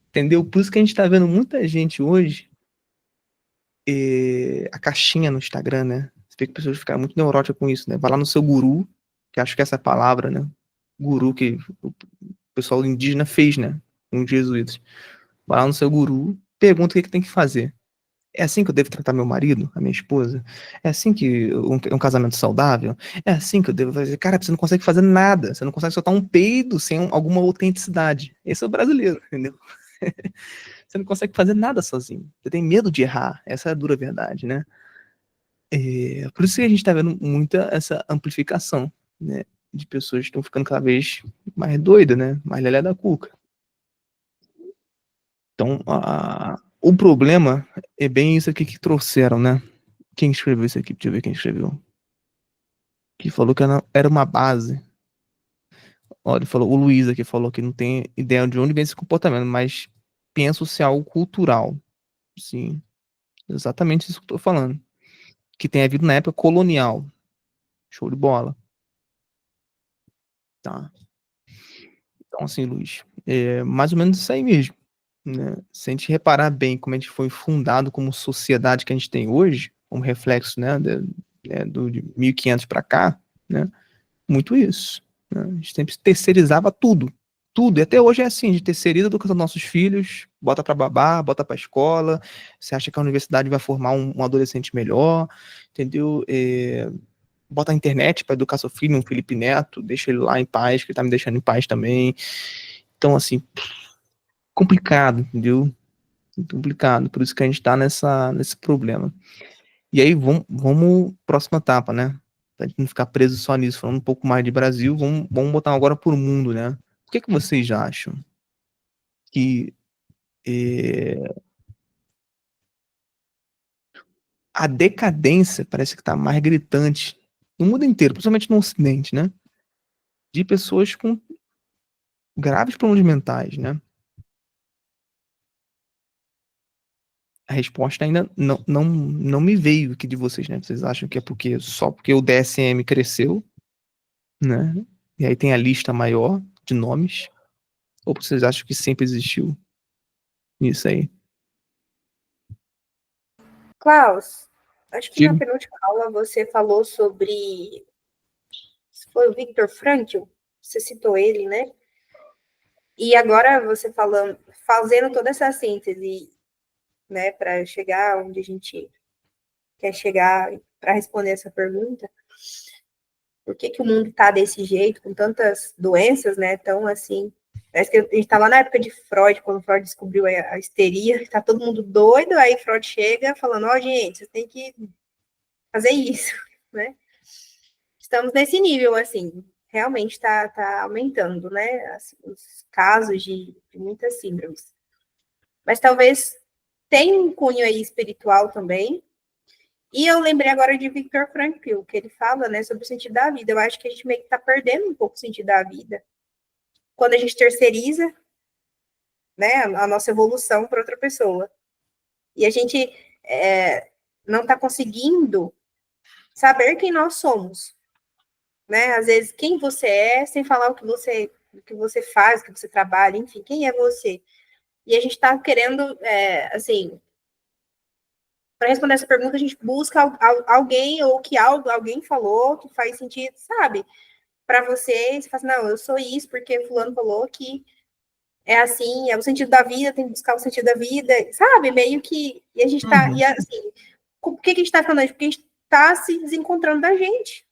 Entendeu? Por isso que a gente tá vendo muita gente hoje, a caixinha no Instagram, né? Você vê que pessoas ficam muito neuróticas com isso, né? Vai lá no seu guru, que acho que é essa palavra, né? Guru que o pessoal indígena fez, né? Com os jesuítas. Vai lá no seu guru, pergunta o que tem que fazer. É assim que eu devo tratar meu marido, a minha esposa? É assim que um casamento saudável? É assim que eu devo fazer? Cara, você não consegue fazer nada. Você não consegue soltar um peido sem alguma autenticidade. Esse é o brasileiro, entendeu? Você não consegue fazer nada sozinho. Você tem medo de errar. Essa é a dura verdade, né? Por isso que a gente está vendo muita essa amplificação, né? De pessoas que estão ficando cada vez mais doidas, né? Mais lelé da cuca. Então, o problema é bem isso aqui que trouxeram, né? Quem escreveu isso aqui? Deixa eu ver quem escreveu. Que falou que era uma base. Olha, ele falou, o Luiz aqui falou que não tem ideia de onde vem esse comportamento, mas penso se é algo cultural. Sim, exatamente isso que eu tô falando. Que tem havido na época colonial. Show de bola. Tá. Então, assim, Luiz, é mais ou menos isso aí mesmo, né? Se a gente reparar bem como a gente foi fundado como sociedade que a gente tem hoje, como reflexo, né, de 1500 para cá, né? Muito isso, né? A gente sempre terceirizava tudo. Tudo. E até hoje é assim, a gente terceiriza a educação dos nossos filhos, bota para babá, bota para escola. Você acha que a universidade vai formar um adolescente melhor, entendeu? Bota a internet para educar seu filho, um Felipe Neto, deixa ele lá em paz, que ele tá me deixando em paz também. Então, assim, complicado, entendeu? Muito complicado. Por isso que a gente tá nesse problema. E aí, vamos próxima etapa, né? Pra gente não ficar preso só nisso, falando um pouco mais de Brasil, vamos botar agora pro mundo, né? O que vocês acham que é, a decadência parece que tá mais gritante no mundo inteiro, principalmente no Ocidente, né? De pessoas com graves problemas mentais, né? A resposta ainda não me veio aqui de vocês, né? Vocês acham que é só porque o DSM cresceu, né? E aí tem a lista maior de nomes? Ou vocês acham que sempre existiu isso aí? Klaus, acho que na Digo. penúltima aula você falou sobre... Foi o Viktor Frankl? Você citou ele, né? E agora você falando, fazendo toda essa síntese, né, para chegar onde a gente quer chegar para responder essa pergunta, por que que o mundo está desse jeito, com tantas doenças, né, tão assim... Parece que a gente está lá na época de Freud, quando Freud descobriu a histeria, está todo mundo doido, aí Freud chega falando, ó, gente, você tem que fazer isso, né? Estamos nesse nível, assim, realmente está aumentando, né, os casos de muitas síndromes. Mas talvez tenha um cunho aí espiritual também. E eu lembrei agora de Viktor Frankl, que ele fala, né, sobre o sentido da vida. Eu acho que a gente meio que está perdendo um pouco o sentido da vida quando a gente terceiriza, né, a nossa evolução para outra pessoa. E a gente não está conseguindo saber quem nós somos, né? Às vezes, quem você é, sem falar o que você faz, o que você trabalha, enfim, quem é você? E a gente está querendo, assim, para responder essa pergunta, a gente busca alguém ou que alguém falou que faz sentido, sabe? Para você, você fala assim, não, eu sou isso porque fulano falou que é assim, é o sentido da vida, tem que buscar o sentido da vida, sabe? Meio que, e a gente tá, e assim, por que a gente tá falando isso? Porque a gente tá se desencontrando da gente.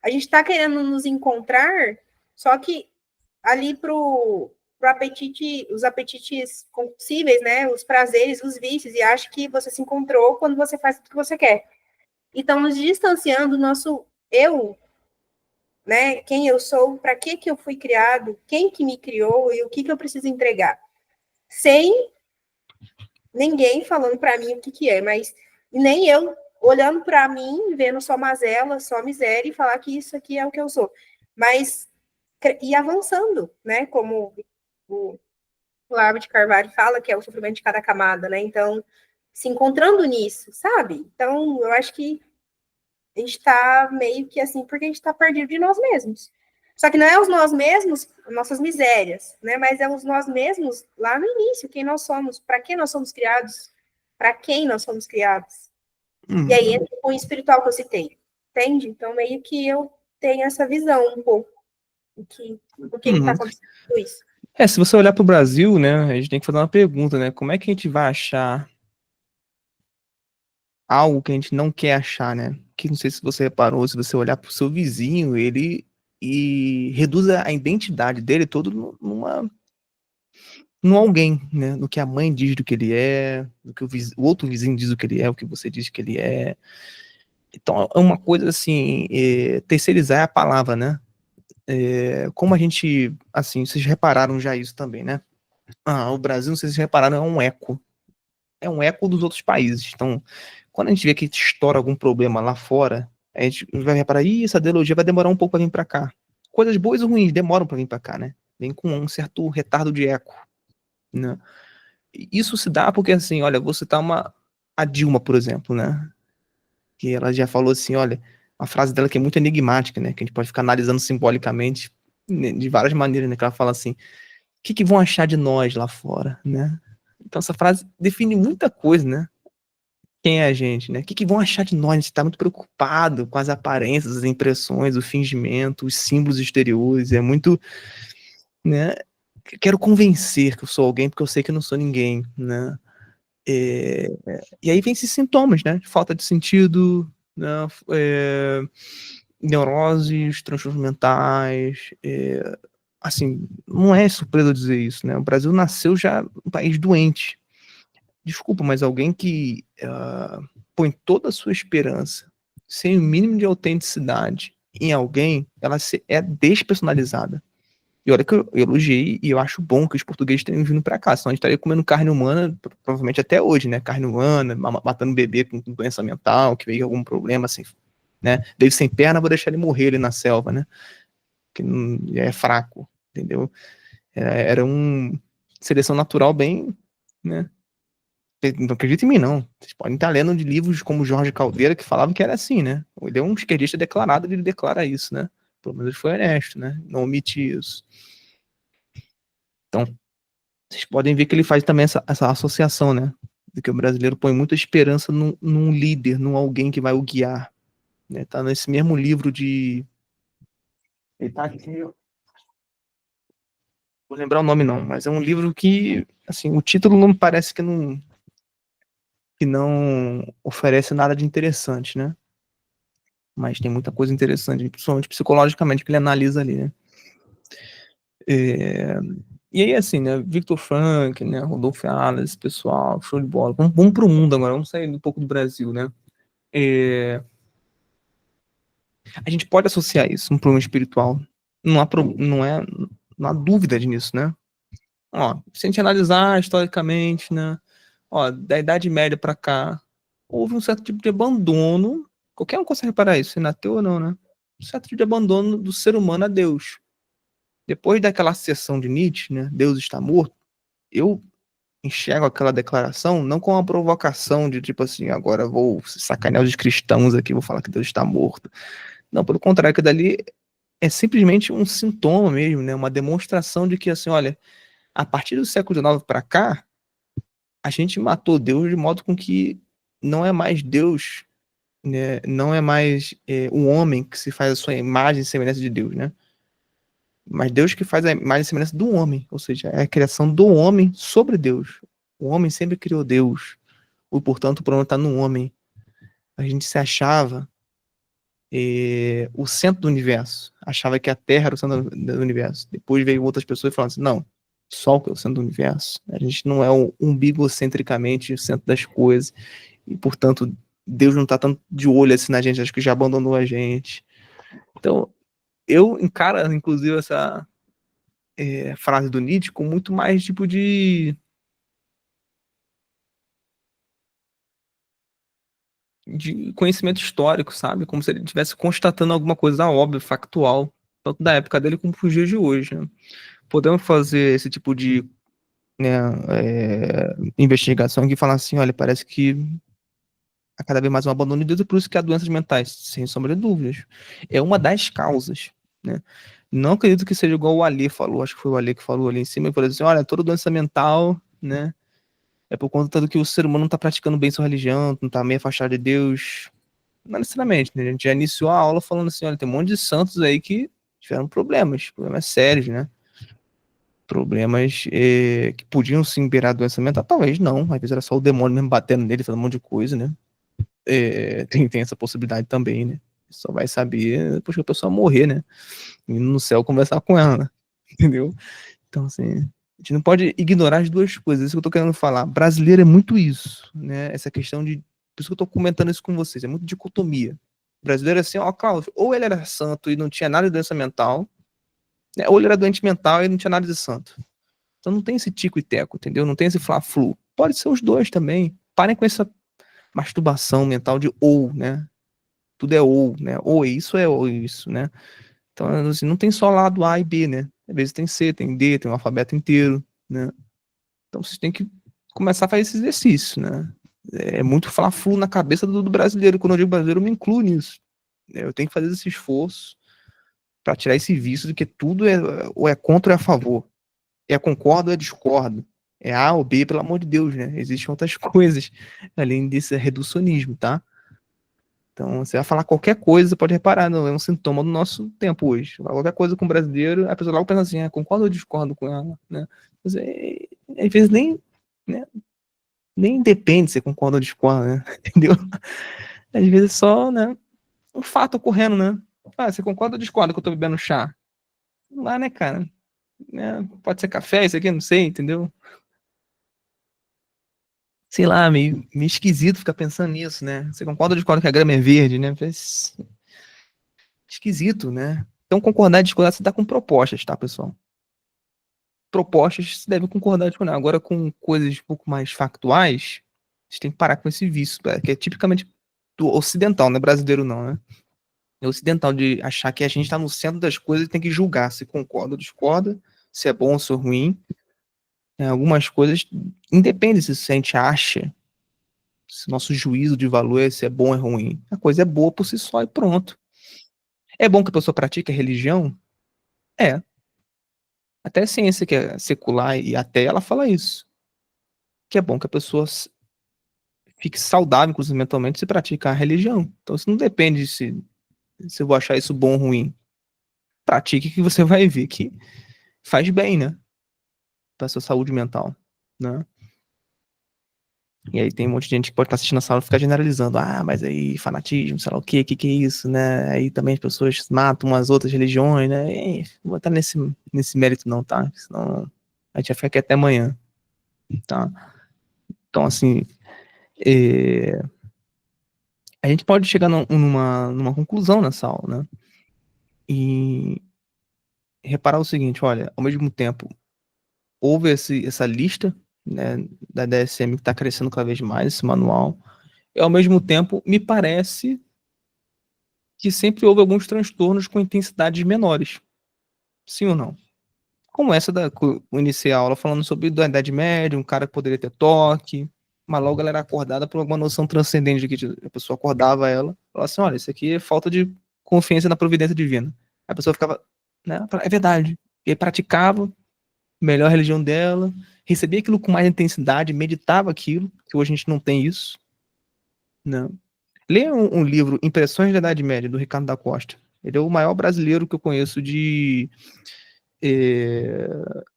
A gente tá querendo nos encontrar, só que ali pro apetite, os apetites compulsíveis, né? Os prazeres, os vícios, e acha que você se encontrou quando você faz tudo que você quer. Então, nos distanciando do nosso eu, né? Quem eu sou, para que eu fui criado, quem que me criou e o que eu preciso entregar. Sem ninguém falando para mim o que é, mas nem eu olhando para mim, vendo só mazela, só miséria e falar que isso aqui é o que eu sou. Mas e avançando, né? Como o Olavo de Carvalho fala, que é o sofrimento de cada camada, né? Então, se encontrando nisso, sabe? Então, eu acho que a gente está meio que assim, porque a gente está perdido de nós mesmos. Só que não é os nós mesmos, nossas misérias, né? Mas é os nós mesmos lá no início, quem nós somos, para que nós somos criados, para quem nós somos criados. E aí entra o espiritual que eu citei, entende? Então, meio que eu tenho essa visão um pouco do que está acontecendo com isso. Se você olhar para o Brasil, né, a gente tem que fazer uma pergunta, né? Como é que a gente vai achar algo que a gente não quer achar, né? Que não sei se você reparou, se você olhar para o seu vizinho, ele reduz a identidade dele todo num alguém, né? No que a mãe diz do que ele é, do que o outro vizinho diz do que ele é, o que você diz que ele é. Então é uma coisa assim, terceirizar a palavra, né? Como a gente, assim, vocês repararam já isso também, né? O Brasil, não sei se vocês repararam, é um eco. É um eco dos outros países. Então, quando a gente vê que estoura algum problema lá fora, a gente vai reparar, essa ideologia vai demorar um pouco para vir para cá. Coisas boas e ruins demoram para vir para cá, né? Vem com um certo retardo de eco, né? Isso se dá porque, assim, olha, vou citar a Dilma, por exemplo, né? Que ela já falou assim, olha, uma frase dela que é muito enigmática, né? Que a gente pode ficar analisando simbolicamente, né, de várias maneiras, né? Que ela fala assim, o que vão achar de nós lá fora, né? Então essa frase define muita coisa, né? Quem é a gente, né? O que vão achar de nós? A gente tá muito preocupado com as aparências, as impressões, o fingimento, os símbolos exteriores, é muito, né? Quero convencer que eu sou alguém porque eu sei que eu não sou ninguém, né? E aí vem esses sintomas, né? Falta de sentido, né? Neuroses, transtornos mentais, assim, não é surpresa dizer isso, né? O Brasil nasceu já um país doente. Desculpa, mas alguém que põe toda a sua esperança, sem o mínimo de autenticidade em alguém, ela é despersonalizada. E olha que eu elogiei e eu acho bom que os portugueses tenham vindo para cá, senão a gente estaria comendo carne humana, provavelmente até hoje, né? Carne humana, matando bebê com doença mental, que veio algum problema, assim, né? Veio sem perna, vou deixar ele morrer ali na selva, né? Que não, é fraco, entendeu? Era uma seleção natural bem, né? Não acredita em mim, não. Vocês podem estar lendo de livros como Jorge Caldeira, que falavam que era assim, né? Ele é um esquerdista declarado, ele declara isso, né? Pelo menos ele foi honesto, né? Não omite isso. Então, vocês podem ver que ele faz também essa associação, né? Do que o brasileiro põe muita esperança num líder, num alguém que vai o guiar. Né? Tá nesse mesmo livro de. Ele tá aqui, ó. Vou lembrar o nome não, mas é um livro que, assim, o título não parece que não oferece nada de interessante, né? Mas tem muita coisa interessante, principalmente psicologicamente, que ele analisa ali, né? É, e aí, assim, né? Victor Frank, né? Rodolfo Alves, pessoal, show de bola. Vamos pro mundo agora, vamos sair um pouco do Brasil, né? É, a gente pode associar isso a um problema espiritual. Não há dúvida nisso, né? Ó, se a gente analisar historicamente, né? Ó, da Idade Média para cá, houve um certo tipo de abandono. Qualquer um consegue reparar isso, sendo ateu ou não, né? Um certo tipo de abandono do ser humano a Deus. Depois daquela sessão de Nietzsche, né? Deus está morto. Eu enxergo aquela declaração não como uma provocação de tipo assim, agora vou sacanear os cristãos aqui, vou falar que Deus está morto. Não, pelo contrário, que dali é simplesmente um sintoma mesmo, né? Uma demonstração de que assim, olha, a partir do século XIX para cá, a gente matou Deus de modo com que não é mais Deus, né? Não é mais o homem que se faz a sua imagem e semelhança de Deus, né? Mas Deus que faz a imagem e semelhança do homem, ou seja, é a criação do homem sobre Deus. O homem sempre criou Deus, e portanto o problema está no homem. A gente se achava o centro do universo, achava que a Terra era o centro do universo. Depois veio outras pessoas e falaram assim, não, Sol que é o centro do universo. A gente não é o umbigocentricamente o centro das coisas, e portanto Deus não está tanto de olho assim na gente, acho que já abandonou a gente. Então, eu encaro, inclusive, essa frase do Nietzsche com muito mais tipo de conhecimento histórico, sabe? Como se ele estivesse constatando alguma coisa óbvia, factual, tanto da época dele como pros dias de hoje, né? Podemos fazer esse tipo de né, investigação aqui e falar assim, olha, parece que há cada vez mais um abandono de Deus e por isso que há doenças mentais, sem sombra de dúvidas. É uma das causas, né? Não acredito que seja igual o Alê falou, acho que foi o Alê que falou ali em cima, e falou assim, olha, toda doença mental, né, é por conta do que o ser humano não está praticando bem sua religião, não está meio afastado de Deus. Não necessariamente, né? A gente já iniciou a aula falando assim, olha, tem um monte de santos aí que tiveram problemas sérios, né? Problemas que podiam sim beirar a doença mental, talvez não, às vezes era só o demônio mesmo batendo nele, fazendo um monte de coisa, né? Tem essa possibilidade também, né? Só vai saber depois que a pessoa morrer, né? E no céu conversar com ela, né? Entendeu? Então, assim, a gente não pode ignorar as duas coisas, isso que eu tô querendo falar. Brasileiro é muito isso, né? Essa questão de. Por isso que eu tô comentando isso com vocês, é muito dicotomia. O brasileiro é assim, ó, Cláudio, ou ele era santo e não tinha nada de doença mental, né? Ou ele era doente mental e não tinha nada de santo. Então não tem esse tico e teco, entendeu? Não tem esse fla-flu. Pode ser os dois também. Parem com essa masturbação mental de ou, né? Tudo é ou, né? Ou isso é ou isso, né? Então, assim, não tem só lado A e B, né? Às vezes tem C, tem D, tem um alfabeto inteiro, né? Então vocês têm que começar a fazer esse exercício, né? É muito fla-flu na cabeça do brasileiro. Quando eu digo brasileiro, eu me incluo nisso. Eu tenho que fazer esse esforço para tirar esse vício de que tudo ou é contra ou é a favor. É concordo ou é discordo. É A ou B, pelo amor de Deus, né? Existem outras coisas além desse reducionismo, tá? Então, você vai falar qualquer coisa, pode reparar, não é um sintoma do nosso tempo hoje. Falar qualquer coisa com um brasileiro, a pessoa logo pensa assim, concordo ou discordo com ela, né? Mas, às vezes né, nem depende se você concorda ou discorda, né? Entendeu? Às vezes é só, né, um fato ocorrendo, né? Ah, você concorda ou discorda que eu tô bebendo chá? Não lá, né, cara? Pode ser café, isso aqui, não sei, entendeu? Sei lá, meio esquisito ficar pensando nisso, né? Você concorda ou discorda que a grama é verde, né? Esquisito, né? Então, concordar e discordar você dá com propostas, tá, pessoal? Propostas você deve concordar e discordar. Agora, com coisas um pouco mais factuais, você tem que parar com esse vício, que é tipicamente do ocidental, não é brasileiro, não, né? É ocidental de achar que a gente está no centro das coisas e tem que julgar se concorda ou discorda, se é bom ou se é ruim. Algumas coisas, independe se a gente acha, se o nosso juízo de valor é se é bom ou é ruim. A coisa é boa por si só e pronto. É bom que a pessoa pratique a religião? É. Até a ciência que é secular e até ela fala isso. Que é bom que a pessoa fique saudável, inclusive mentalmente, se pratica a religião. Então isso não depende se eu vou achar isso bom ou ruim. Pratique que você vai ver que faz bem, né? Pra sua saúde mental, né? E aí tem um monte de gente que pode estar assistindo a sala e ficar generalizando. Ah, mas aí fanatismo, sei lá o quê, que é isso, né? Aí também as pessoas matam umas outras religiões, né? E não vou estar nesse mérito não, tá? Senão a gente vai ficar aqui até amanhã, tá? Então, assim, a gente pode chegar numa conclusão nessa aula, né? E reparar o seguinte, olha, ao mesmo tempo, houve essa lista, né, da DSM que está crescendo cada vez mais, esse manual, e ao mesmo tempo, me parece que sempre houve alguns transtornos com intensidades menores. Sim ou não? Como essa eu iniciei a aula falando sobre a Idade Média, um cara que poderia ter toque, mas logo ela era acordada por alguma noção transcendente de que a pessoa acordava ela, falava assim, olha, isso aqui é falta de confiança na providência divina. A pessoa ficava, né, é verdade. E aí praticava, melhor a religião dela, recebia aquilo com mais intensidade, meditava aquilo, que hoje a gente não tem isso, né? Leia um livro, Impressões da Idade Média, do Ricardo da Costa. Ele é o maior brasileiro que eu conheço de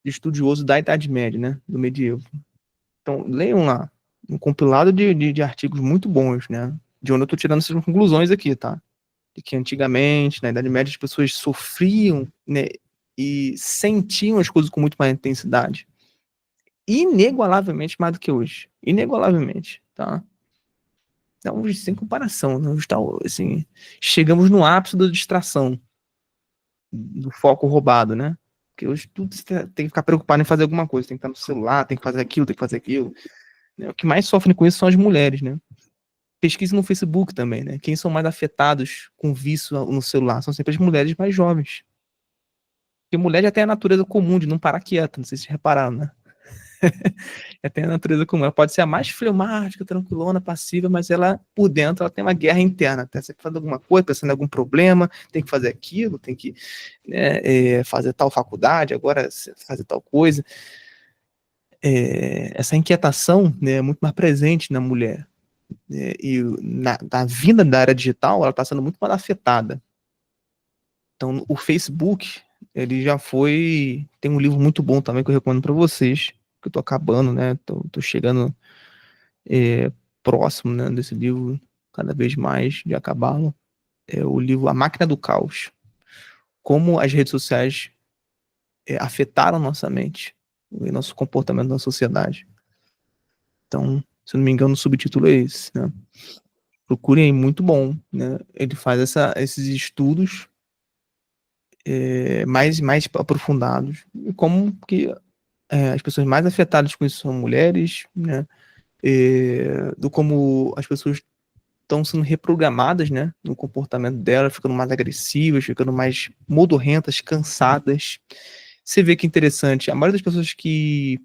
estudioso da Idade Média, né? Do medievo. Então, leiam lá. Um compilado de artigos muito bons, né? De onde eu estou tirando essas conclusões aqui, tá? De que antigamente, na Idade Média, as pessoas sofriam, né? E sentiam as coisas com muito mais intensidade. Inigualavelmente mais do que hoje. Inigualavelmente, tá? Então, sem comparação, não está, assim, chegamos no ápice da distração, do foco roubado, né? Porque hoje tudo você tem que ficar preocupado em fazer alguma coisa, tem que estar no celular, tem que fazer aquilo, tem que fazer aquilo. Né? O que mais sofrem com isso são as mulheres, né? Pesquisa no Facebook também, né? Quem são mais afetados com vício no celular são sempre as mulheres mais jovens. Porque mulher já tem a natureza comum de não parar quieta, não sei se vocês repararam, né? Já tem a natureza comum. Ela pode ser a mais fleumática, tranquilona, passiva, mas ela, por dentro, ela tem uma guerra interna. Até sempre fazendo alguma coisa, pensando em algum problema, tem que fazer aquilo, tem que, né, fazer tal faculdade, agora fazer tal coisa. Essa inquietação, né, é muito mais presente na mulher. E na vinda da área digital, ela está sendo muito mais afetada. Então, o Facebook, ele já foi. Tem um livro muito bom também que eu recomendo para vocês, que eu tô acabando, né? Tô chegando próximo, né, desse livro, cada vez mais de acabá-lo. É o livro A Máquina do Caos. Como as redes sociais afetaram nossa mente e nosso comportamento na sociedade. Então, se eu não me engano, o subtítulo é esse, né? Procurem aí, muito bom, né? Ele faz esses estudos mais aprofundados, como que as pessoas mais afetadas com isso são mulheres, né? Do como as pessoas estão sendo reprogramadas, né, no comportamento delas, ficando mais agressivas, ficando mais modorrentas, cansadas. Você vê que interessante, a maioria das pessoas que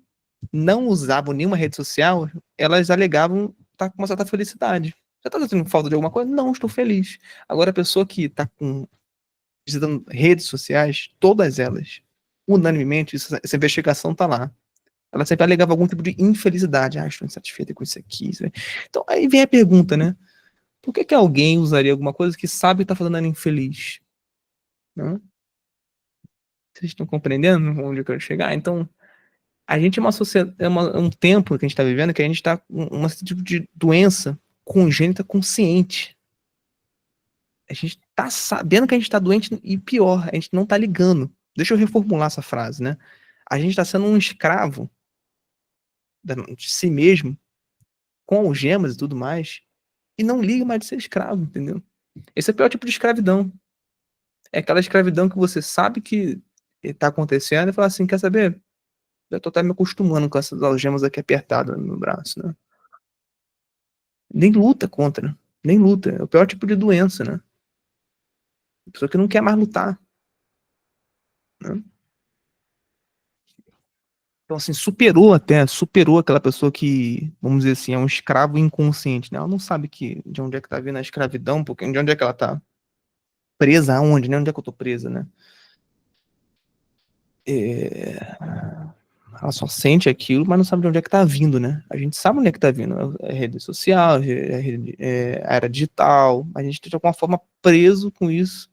não usavam nenhuma rede social, elas alegavam estar com uma certa felicidade. Você está sentindo falta de alguma coisa? Não, estou feliz. Agora, a pessoa que está visitando redes sociais, todas elas, unanimemente, essa investigação está lá. Ela sempre alegava algum tipo de infelicidade. Ah, estou insatisfeita com isso aqui. Isso aí. Então, aí vem a pergunta, né? Por que alguém usaria alguma coisa que sabe que está fazendo ela infeliz? Não? Vocês estão compreendendo onde eu quero chegar? Então, a gente é uma sociedade, é um tempo que a gente está vivendo que a gente está com um tipo de doença congênita consciente. A gente está sabendo que a gente está doente e pior, a gente não está ligando. Deixa eu reformular essa frase, né? A gente está sendo um escravo de si mesmo, com algemas e tudo mais, e não liga mais de ser escravo, entendeu? Esse é o pior tipo de escravidão. É aquela escravidão que você sabe que tá acontecendo e fala assim, quer saber? Já tô até me acostumando com essas algemas aqui apertadas no meu braço, né? Nem luta contra, nem luta. É o pior tipo de doença, né? A pessoa que não quer mais lutar, né? Então, assim, superou aquela pessoa que, vamos dizer assim, é um escravo inconsciente, né? Ela não sabe de onde é que tá vindo a escravidão, porque de onde é que ela tá presa, aonde, né? Onde é que eu tô presa, né? É... Ela só sente aquilo, mas não sabe de onde é que tá vindo, né? A gente sabe onde é que tá vindo. É rede social, a era digital. A gente tá de alguma forma preso com isso,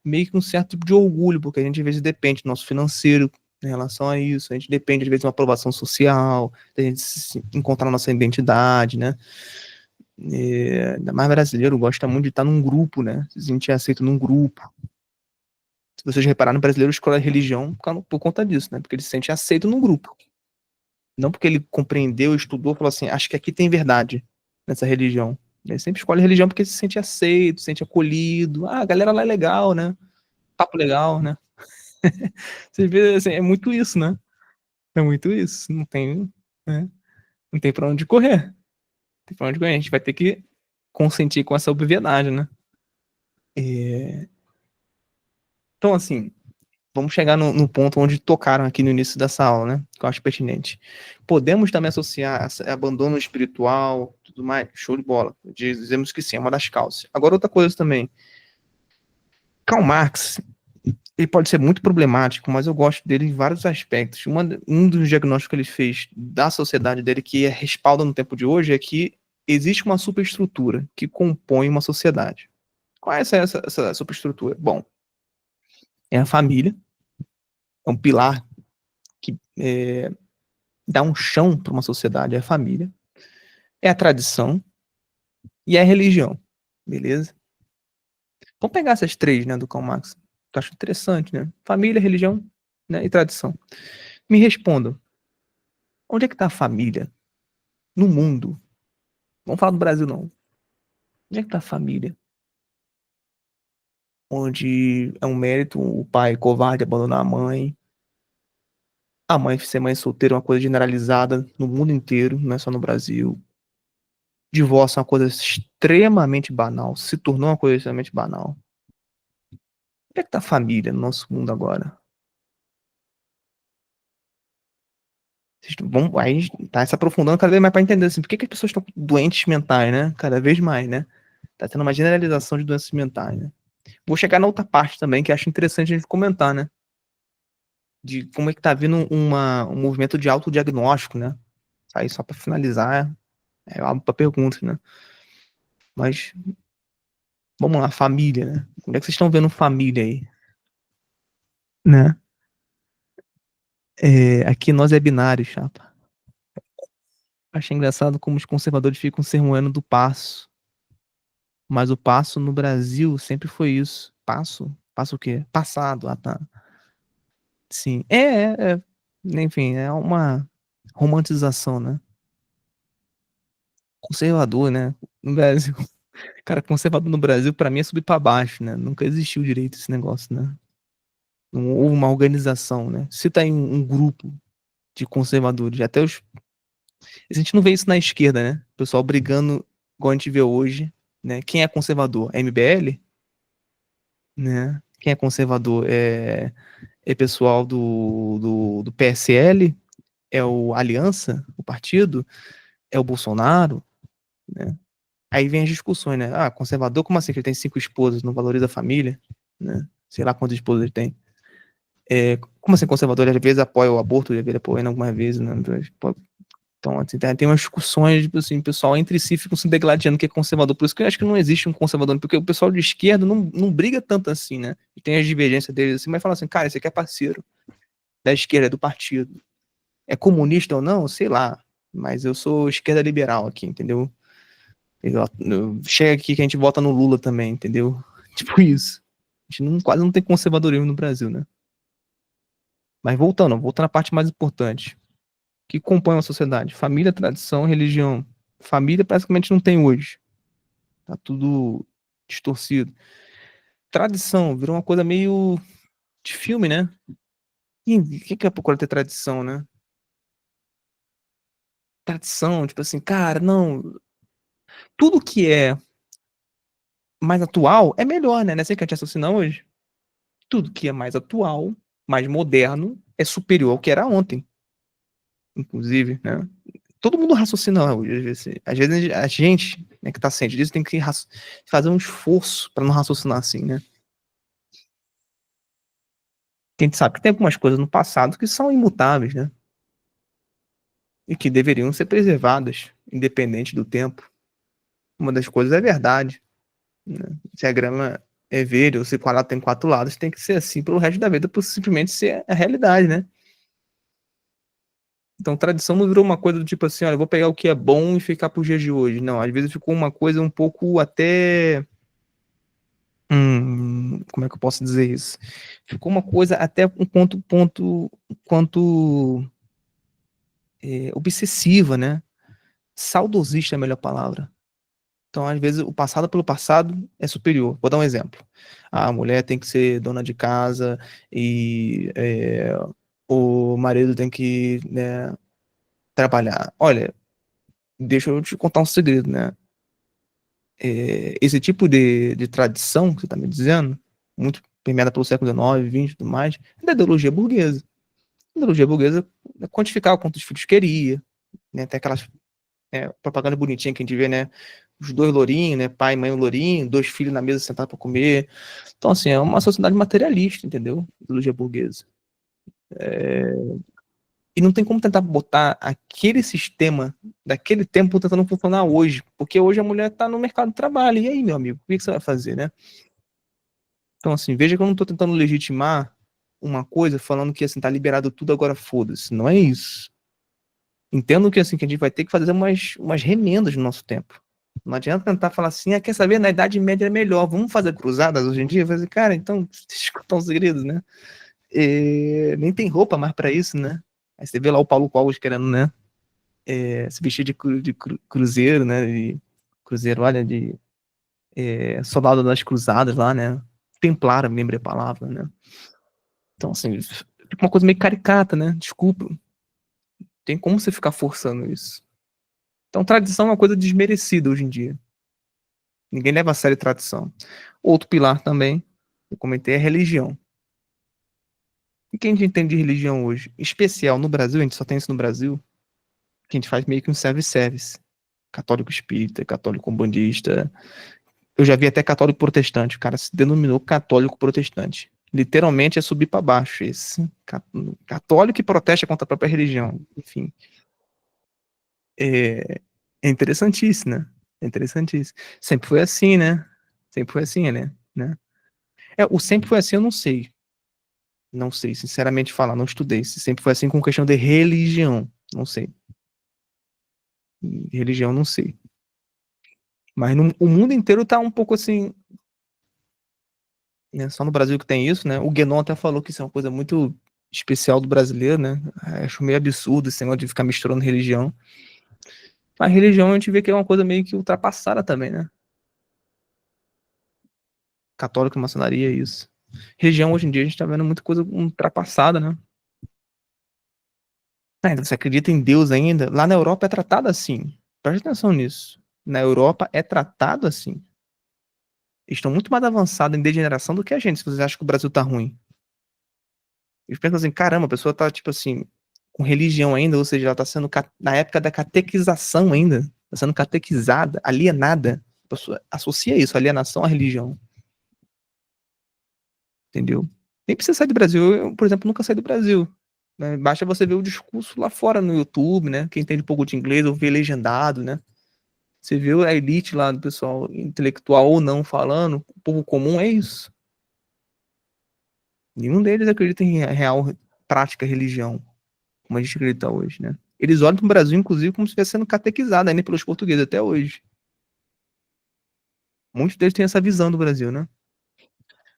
meio que um certo tipo de orgulho, porque a gente às vezes depende do nosso financeiro em relação a isso. A gente depende, às vezes, de uma aprovação social, da gente encontrar nossa identidade, né? Ainda mais brasileiro gosta muito de estar num grupo, né? Se sentir aceito num grupo. Se vocês repararam, o brasileiro escolhe a religião por conta disso, né? Porque ele se sente aceito num grupo. Não porque ele compreendeu, estudou, falou assim, acho que aqui tem verdade nessa religião. Ele sempre escolhe a religião porque se sente aceito, se sente acolhido. Ah, a galera lá é legal, né? Papo legal, né? Você vê, assim, é muito isso, né? É muito isso. Não tem, né? Não tem pra onde correr. Não tem pra onde correr. A gente vai ter que consentir com essa obviedade, né? Então, assim, vamos chegar no ponto onde tocaram aqui no início dessa aula, né? Que eu acho pertinente. Podemos também associar abandono espiritual, tudo mais, show de bola. Dizemos que sim, é uma das causas. Agora, outra coisa também. Karl Marx, ele pode ser muito problemático, mas eu gosto dele em vários aspectos. Um dos diagnósticos que ele fez da sociedade dele, que é respaldo no tempo de hoje, é que existe uma superestrutura que compõe uma sociedade. Qual é essa superestrutura? Bom, é a família, é um pilar que dá um chão para uma sociedade, é a família, é a tradição e é a religião, beleza? Vamos pegar essas três, né, do Karl Marx, que eu acho interessante, né? Família, religião, né, e tradição. Me respondam, onde é que está a família no mundo? Vamos falar do Brasil, não. Onde é que está a família? Onde é um mérito o pai covarde abandonar a mãe ser mãe solteira é uma coisa generalizada no mundo inteiro, não é só no Brasil. Divórcio é uma coisa extremamente banal, se tornou uma coisa extremamente banal. Onde é que tá a família no nosso mundo agora? Vamos, aí a gente tá se aprofundando cada vez mais para entender assim, por que as pessoas estão doentes mentais, né? Cada vez mais, né? Tá tendo uma generalização de doenças mentais, né? Vou chegar na outra parte também, que acho interessante a gente comentar, né? De como é que tá vindo um movimento de autodiagnóstico, né? Aí só para finalizar, eu abro para perguntas, né? Mas vamos lá, família, né? Onde é que vocês estão vendo família aí? Né? Aqui nós é binário, chapa. Achei engraçado como os conservadores ficam sermoando do passo. Mas o passo no Brasil sempre foi isso. Passo? Passo o quê? Passado. Ah, tá. Sim. Enfim, é uma romantização, né? Conservador, né? No Brasil. Cara, conservador no Brasil, pra mim, é subir pra baixo, né? Nunca existiu direito esse negócio, né? Não houve uma organização, né? Se tá em um grupo de conservadores, até os. A gente não vê isso na esquerda, né? O pessoal brigando, igual a gente vê hoje, né? Quem é conservador? É MBL? Né? Quem é conservador é pessoal do PSL, é o Aliança, o partido, é o Bolsonaro, né? Aí vem as discussões, né? Ah, conservador, como assim que ele tem 5 esposas, não valoriza a família, né? Sei lá quantas esposas ele tem. Como assim conservador, às vezes apoia o aborto, às vezes apoia algumas vezes, né? Então, assim, tem umas discussões, tipo assim, o pessoal entre si ficam se degladiando que é conservador. Por isso que eu acho que não existe um conservador, porque o pessoal de esquerda não briga tanto assim, né? E tem as divergências deles assim, mas fala assim, cara, esse aqui é parceiro da esquerda, do partido. É comunista ou não? Sei lá. Mas eu sou esquerda liberal aqui, entendeu? Chega aqui que a gente vota no Lula também, entendeu? Tipo isso. A gente quase não tem conservadorismo no Brasil, né? Mas voltando à parte mais importante. Que compõe uma sociedade? Família, tradição, religião. Família praticamente não tem hoje. Tá tudo distorcido. Tradição virou uma coisa meio de filme, né? E o que é procurar ter tradição, né? Tradição, tipo assim, cara, não. Tudo que é mais atual é melhor, né? Não é assim que a gente raciocina hoje? Tudo que é mais atual, mais moderno, é superior ao que era ontem, inclusive, né? Todo mundo raciocina hoje. Às vezes a gente, né, que tá ciente disso, tem que fazer um esforço para não raciocinar assim, né? A gente sabe que tem algumas coisas no passado que são imutáveis, né? e que deveriam ser preservadas, independente do tempo. Uma das coisas é verdade, né? Se a grama é verde ou se o quadrado tem quatro lados, tem que ser assim pelo resto da vida, por simplesmente ser a realidade, né? Então, tradição não virou uma coisa do tipo assim, olha, eu vou pegar o que é bom e ficar pro dia de hoje. Não, às vezes ficou uma coisa um pouco até. Como é que eu posso dizer isso? Ficou uma coisa até um quanto obsessiva, né? Saudosista é a melhor palavra. Então, às vezes, o passado pelo passado é superior. Vou dar um exemplo. A mulher tem que ser dona de casa e o marido tem que, né, trabalhar. Olha, deixa eu te contar um segredo, né? Esse tipo de tradição que você está me dizendo, muito permeada pelo século XIX, XX e tudo mais, é da ideologia burguesa. A ideologia burguesa é quantificar quantos filhos queria, né? Tem aquelas propaganda bonitinha que a gente vê, né? Os dois lourinhos, né? Pai, mãe, lourinho, dois filhos na mesa sentados para comer. Então, assim, é uma sociedade materialista, entendeu? Ideologia burguesa. E não tem como tentar botar aquele sistema daquele tempo tentando funcionar hoje, porque hoje a mulher está no mercado de trabalho. E aí, meu amigo, o que você vai fazer, né? Então, assim, veja que eu não estou tentando legitimar uma coisa falando que, assim, tá liberado tudo, agora foda-se. Não é isso. Entendo que, assim, que a gente vai ter que fazer umas remendas no nosso tempo. Não adianta tentar falar assim, quer saber, na Idade Média é melhor, vamos fazer cruzadas hoje em dia? Fazer, cara, então, deixa eu contar um segredo, né? Nem tem roupa mais pra isso, né? Aí você vê lá o Paulo Cogos querendo, né? Se vestir de cruzeiro, né? De cruzeiro, olha, de soldado das cruzadas lá, né? Templário, me lembrei a palavra, né? Então, assim, fica uma coisa meio caricata, né? Desculpa. Tem como você ficar forçando isso. Então, tradição é uma coisa desmerecida hoje em dia. Ninguém leva a sério tradição. Outro pilar também, eu comentei, é religião. E quem a gente entende de religião hoje? Em especial no Brasil, a gente só tem isso no Brasil, que a gente faz meio que um service-service. Católico espírita, católico umbandista. Eu já vi até católico protestante. O cara se denominou católico protestante. Literalmente é subir para baixo esse. Católico que protesta contra a própria religião. Enfim. É interessantíssimo, né? É interessantíssimo. Sempre foi assim, né? Sempre foi assim, né? O sempre foi assim, eu não sei. Não sei, sinceramente falar, não estudei. Se sempre foi assim com questão de religião, não sei. Religião, não sei. Mas o mundo inteiro tá um pouco assim, né? Só no Brasil que tem isso, né? O Guénon até falou que isso é uma coisa muito especial do brasileiro, né? Acho meio absurdo esse negócio de ficar misturando religião. Mas religião a gente vê que é uma coisa meio que ultrapassada também, né? Católico e maçonaria, isso. Religião, hoje em dia, a gente tá vendo muita coisa ultrapassada, né? Ainda você acredita em Deus ainda? Lá na Europa é tratado assim. Preste atenção nisso. Na Europa é tratado assim. Eles estão muito mais avançados em degeneração do que a gente, se vocês acham que o Brasil tá ruim. Eles pensam assim, caramba, a pessoa tá, tipo assim, com religião ainda, ou seja, ela tá sendo, na época da catequização ainda, tá sendo catequizada, alienada. A pessoa associa isso, alienação à religião. Entendeu? Nem precisa sair do Brasil. Eu, por exemplo, nunca saí do Brasil. Né? Basta você ver o discurso lá fora no YouTube, né? Quem entende um pouco de inglês ou vê legendado, né? Você vê a elite lá do pessoal intelectual ou não falando, o povo comum é isso. Nenhum deles acredita em real prática religião, como a gente acredita hoje, né? Eles olham para o Brasil, inclusive, como se estivesse sendo catequizado ainda pelos portugueses até hoje. Muitos deles têm essa visão do Brasil, né?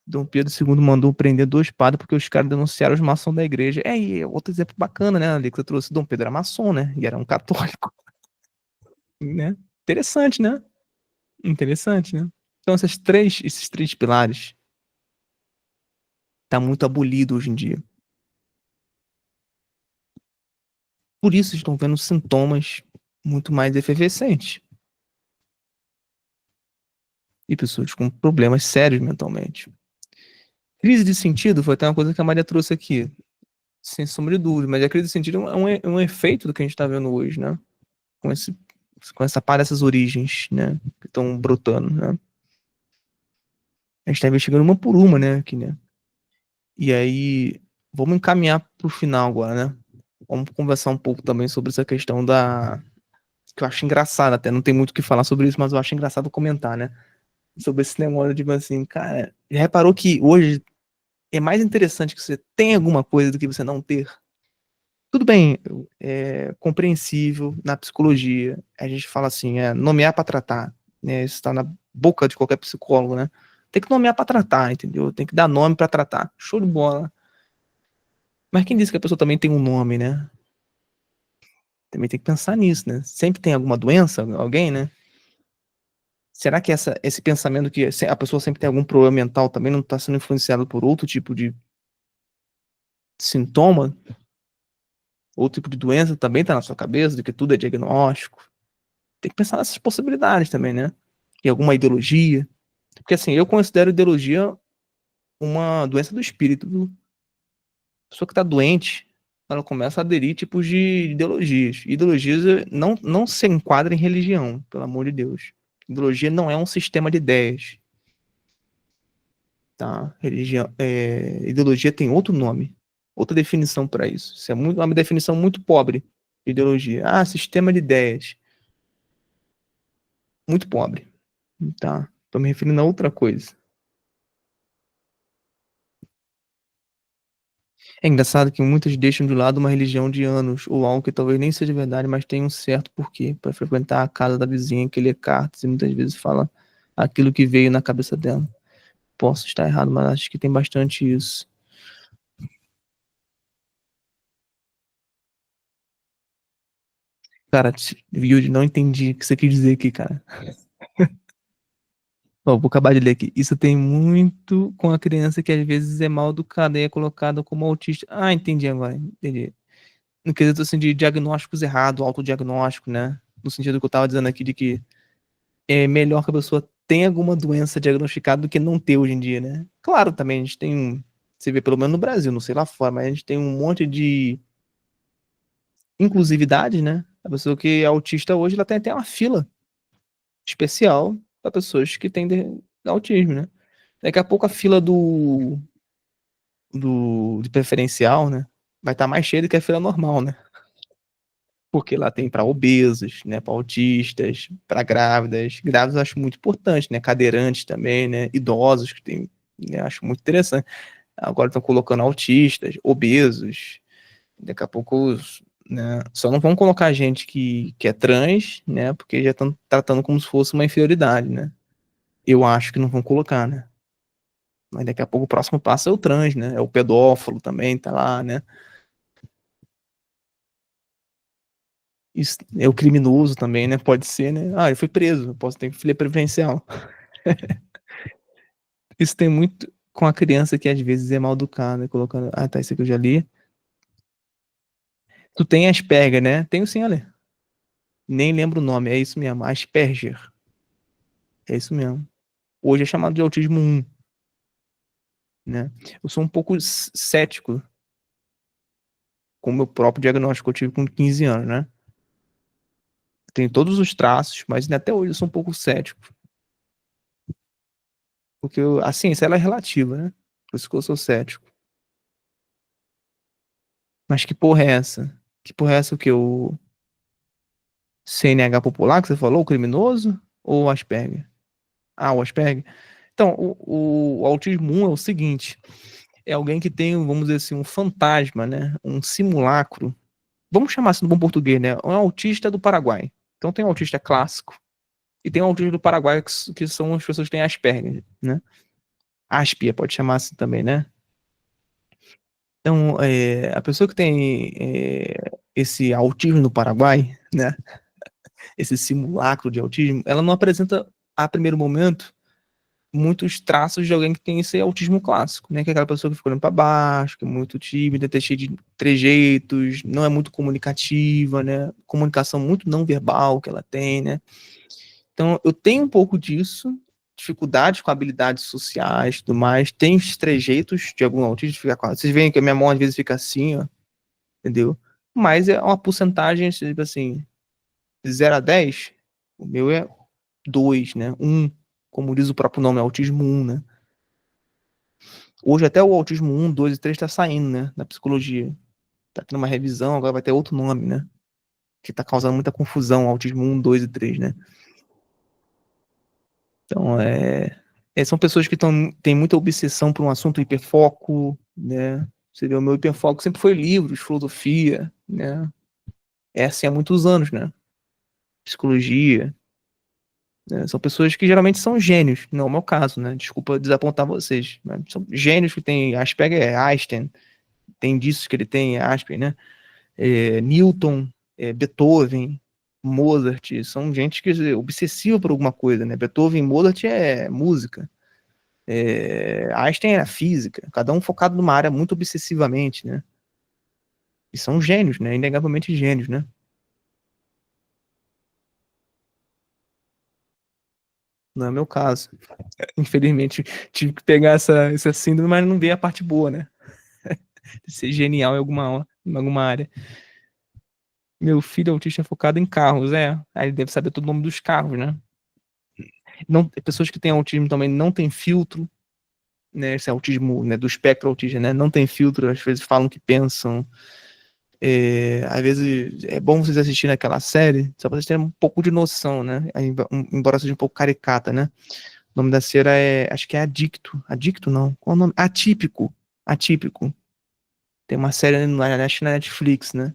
Dom Pedro II mandou prender dois padres porque os caras denunciaram os maçons da igreja. E outro exemplo bacana, né? Ali que você trouxe, Dom Pedro era maçom, né? E era um católico, né? Interessante, né? Interessante, né? Então, esses três pilares tá muito abolido hoje em dia. Por isso estão vendo sintomas muito mais efervescentes. E pessoas com problemas sérios mentalmente. Crise de sentido foi até uma coisa que a Maria trouxe aqui. Sem sombra de dúvida. Mas a crise de sentido é um efeito do que a gente está vendo hoje, né? Com essa par dessas origens, né? Que estão brotando, né? A gente está investigando uma por uma, né? Aqui, né? E aí, vamos encaminhar para o final agora, né? vamos conversar um pouco também sobre essa questão da... que eu acho engraçado até, não tem muito o que falar sobre isso, mas eu acho engraçado comentar, né? Sobre esse negócio, tipo assim, cara, já reparou que hoje é mais interessante que você tenha alguma coisa do que você não ter? Tudo bem, é compreensível na psicologia. A gente fala assim, nomear para tratar, né? Isso está na boca de qualquer psicólogo, né? Tem que nomear para tratar, entendeu? Tem que dar nome para tratar. Show de bola. Mas quem disse que a pessoa também tem um nome, né? Também tem que pensar nisso, né? Sempre tem alguma doença, alguém, né? Será que esse pensamento que a pessoa sempre tem algum problema mental também não está sendo influenciado por outro tipo de sintoma? Outro tipo de doença também está na sua cabeça, de que tudo é diagnóstico? Tem que pensar nessas possibilidades também, né? E alguma ideologia. Porque assim, eu considero ideologia uma doença do espírito. Viu? A pessoa que está doente, ela começa a aderir tipos de ideologias. Ideologias não se enquadram em religião, pelo amor de Deus. Ideologia não é um sistema de ideias. Tá? Ideologia tem outro nome, outra definição para isso. Isso é uma definição muito pobre de ideologia. Ah, sistema de ideias. Muito pobre. Tá? Estou me referindo a outra coisa. É engraçado que muitos deixam de lado uma religião de anos, ou algo que talvez nem seja verdade, mas tem um certo porquê, para frequentar a casa da vizinha que lê cartas e muitas vezes fala aquilo que veio na cabeça dela. Posso estar errado, mas acho que tem bastante isso. Cara, Yuri, não entendi o que você quis dizer aqui, cara. Ó, vou acabar de ler aqui. Isso tem muito com a criança que às vezes é mal educada e é colocada como autista. Ah, entendi agora, entendi. No quesito assim de diagnósticos errados, autodiagnóstico, né? No sentido que eu tava dizendo aqui de que é melhor que a pessoa tenha alguma doença diagnosticada do que não ter hoje em dia, né? Claro, também a gente tem, você vê pelo menos no Brasil, não sei lá fora, mas a gente tem um monte de inclusividade, né? A pessoa que é autista hoje, ela tem até uma fila especial para pessoas que têm autismo, né? Daqui a pouco a fila de preferencial, né? Vai estar mais cheia do que a fila normal, né? Porque lá tem para obesos, né, para autistas, para grávidas. Grávidas eu acho muito importante, né? Cadeirantes também, né? Idosos que tem, né? Acho muito interessante. Agora estão colocando autistas, obesos. Daqui a pouco, né? Só não vão colocar gente que é trans, né? Porque já estão tratando como se fosse uma inferioridade, né? Eu acho que não vão colocar, né? Mas daqui a pouco o próximo passo é o trans, né? É o pedófilo também, tá lá, né? Isso é o criminoso também, né? Pode ser, né? Ah, ele foi preso, posso ter filha preferencial. Isso tem muito com a criança que às vezes é mal educada, colocando. Ah, tá, isso aqui eu já li. Tu tem Asperger, né? Tenho sim, Ale. Nem lembro o nome, é isso mesmo. Asperger. É isso mesmo. Hoje é chamado de autismo 1, né? Eu sou um pouco cético com o meu próprio diagnóstico que eu tive com 15 anos, né? Tenho todos os traços, mas até hoje eu sou um pouco cético. Porque a ciência ela é relativa, né? Por isso que eu sou cético. Mas que porra é essa? Que porra é essa o que? O CNH popular que você falou? O criminoso? Ou o Asperger? Ah, o Asperger. Então, o autismo 1 é o seguinte: é alguém que tem, vamos dizer assim, um fantasma, né? Um simulacro. Vamos chamar assim no bom português, né? Um autista do Paraguai. Então tem um autista clássico e tem um autista do Paraguai que são as pessoas que têm Asperger, né? Aspia, pode chamar assim também, né? Então, a pessoa que tem esse autismo no Paraguai, né? Esse simulacro de autismo, ela não apresenta, a primeiro momento, muitos traços de alguém que tem esse autismo clássico, né? Que é aquela pessoa que fica olhando para baixo, que é muito tímida, tem cheio de trejeitos, não é muito comunicativa, né? Comunicação muito não verbal que ela tem, né? Então, eu tenho um pouco disso, dificuldades com habilidades sociais e tudo mais, tem os trejeitos de algum autista, ficar com... Vocês veem que a minha mão às vezes fica assim, ó, entendeu? Mas é uma porcentagem, tipo assim, de 0 a 10, o meu é 2, né? 1, como diz o próprio nome, autismo 1, né? Hoje até o autismo 1, 2 e 3 está saindo, né? Da psicologia. tá tendo uma revisão, agora vai ter outro nome, né? Que tá causando muita confusão, autismo 1, 2 e 3, né? Então, são pessoas que têm muita obsessão por um assunto, hiperfoco, né? Você vê, o meu hiperfoco sempre foi livros, filosofia, né? É assim há muitos anos, né? Psicologia, né? São pessoas que geralmente são gênios, não é o meu caso, né? Desculpa desapontar vocês, mas são gênios que têm Asperger, Einstein, tem disso que ele tem, Asperger, né? Newton, Beethoven, Mozart, são gente que é obsessiva por alguma coisa, né? Beethoven e Mozart é música. Einstein era física, cada um focado numa área muito obsessivamente, né? E são gênios, né? Inegavelmente gênios, né? Não é o meu caso. Infelizmente, tive que pegar essa síndrome, mas não vi a parte boa, né? De ser genial em alguma área. Meu filho é autista focado em carros, Aí ele deve saber todo o nome dos carros, né? Não, pessoas que têm autismo também não têm filtro, né? Esse autismo, né, do espectro autista, né? Não tem filtro, às vezes falam que pensam. Às vezes é bom vocês assistirem aquela série, só para vocês terem um pouco de noção, né? Embora seja um pouco caricata, né? O nome da série acho que é Adicto. Adicto não. Qual é o nome? Atípico. Atípico. Tem uma série na Netflix, né?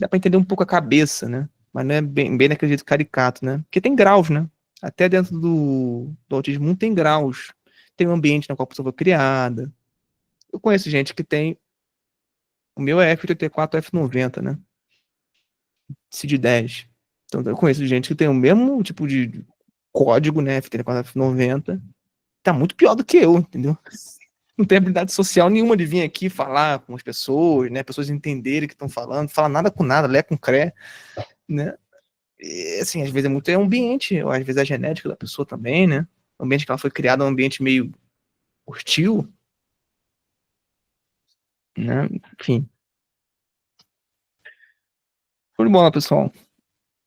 Dá pra entender um pouco a cabeça, né? Mas não é bem daquele jeito caricato, né? Porque tem graus, né? Até dentro do autismo tem graus. Tem um ambiente na qual a pessoa foi criada. Eu conheço gente que tem. O meu é F84, F90, né? CID-10. Então eu conheço gente que tem o mesmo tipo de código, né? F84, F90. Tá muito pior do que eu, entendeu? Não tem habilidade social nenhuma de vir aqui falar com as pessoas, né? Pessoas entenderem o que estão falando, falar nada com nada, lé com cré, né? E, assim, às vezes é muito ambiente, ou às vezes é a genética da pessoa também, né? O ambiente que ela foi criada é um ambiente meio hostil, né? Enfim. Show de bola, pessoal.